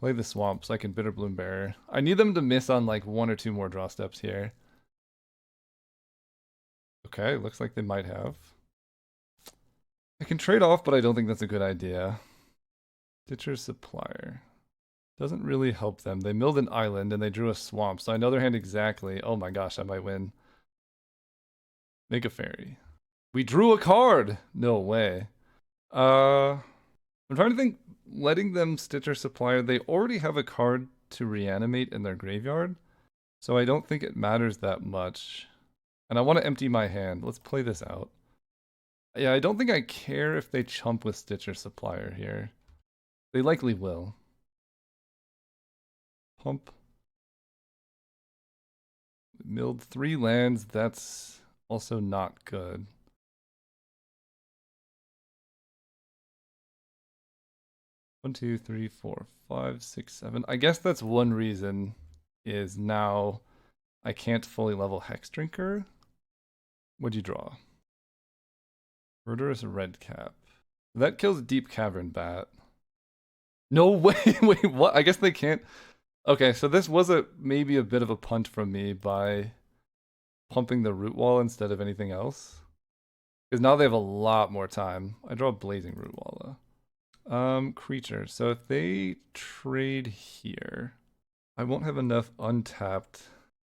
Play the swamp so I can Bitterbloom Bear. I need them to miss on like 1 or 2 more draw steps here. Okay, looks like they might have. I can trade off, but I don't think that's a good idea. Ditcher's Supplier. Doesn't really help them. They milled an island and they drew a swamp, so I know their hand exactly. Oh my gosh, I might win. Make a fairy. We drew a card! No way. I'm trying to think, letting them Stitcher Supplier, they already have a card to reanimate in their graveyard. So I don't think it matters that much. And I want to empty my hand. Let's play this out. Yeah, I don't think I care if they chump with Stitch or Supplier here. They likely will. Pump. Milled 3 lands, that's also not good. One, two, three, four, five, six, seven. I guess that's one reason is now I can't fully level Hex Drinker. What'd you draw? Murderous Redcap. That kills Deep Cavern Bat. No way, wait, what? I guess they can't. Okay, so this was maybe a bit of a punt from me by pumping the Root Wall instead of anything else. Because now they have a lot more time. I draw a Blazing Root Wall though. Creature. So if they trade here, I won't have enough untapped.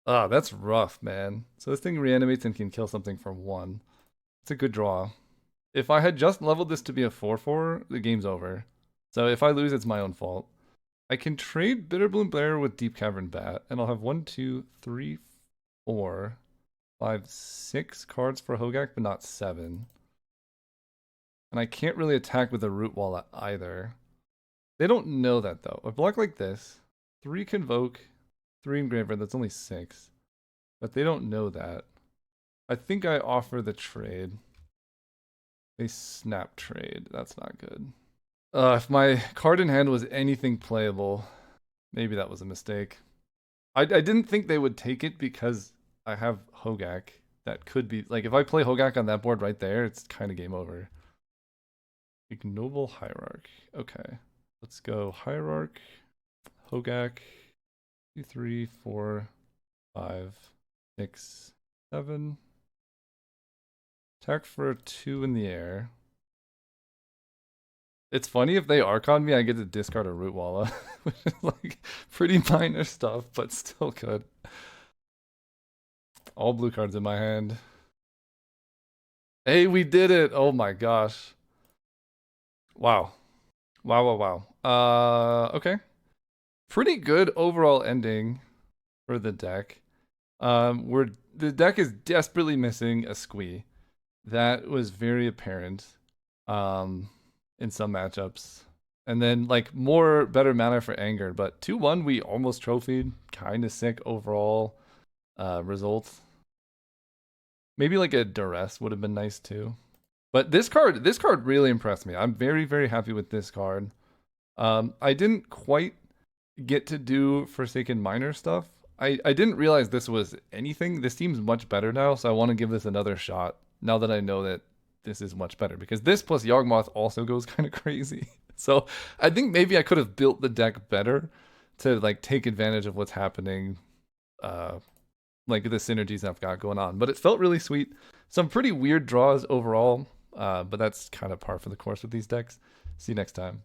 Ah, that's rough, man. So this thing reanimates and can kill something for 1. It's a good draw. If I had just leveled this to be a 4/4, the game's over. So if I lose, it's my own fault. I can trade Bitterbloom Blair with Deep Cavern Bat, and I'll have 1, 2, 3, 4, 5, 6 cards for Hogak, but not 7. And I can't really attack with a Root Wall either. They don't know that though. A block like this, 3 Convoke, 3 Engraver, that's only 6. But they don't know that. I think I offer the trade. They snap trade. That's not good. If my card in hand was anything playable, maybe that was a mistake. I didn't think they would take it because I have Hogak. That could be, like, if I play Hogak on that board right there, it's kind of game over. Ignoble Hierarch. Okay. Let's go Hierarch, Hogak, 2, 3, 4, 5, 6, 7. Attack for 2 in the air. It's funny if they Archon me, I get to discard a Root Walla, which is like pretty minor stuff, but still good. All blue cards in my hand. Hey, we did it! Oh my gosh. Wow. Wow. Okay. Pretty good overall ending for the deck. The deck is desperately missing a Squee. That was very apparent. In some matchups. And then like better mana for Anger, but 2-1 we almost trophied. Kind of sick overall result. Maybe like a Duress would have been nice too. But this card really impressed me. I'm very, very happy with this card. I didn't quite get to do Forsaken Miner stuff. I didn't realize this was anything. This seems much better now, so I want to give this another shot now that I know that this is much better, because this plus Yawgmoth also goes kind of crazy. So I think maybe I could have built the deck better to like take advantage of what's happening, like the synergies I've got going on. But it felt really sweet. Some pretty weird draws overall, but that's kind of par for the course with these decks. See you next time.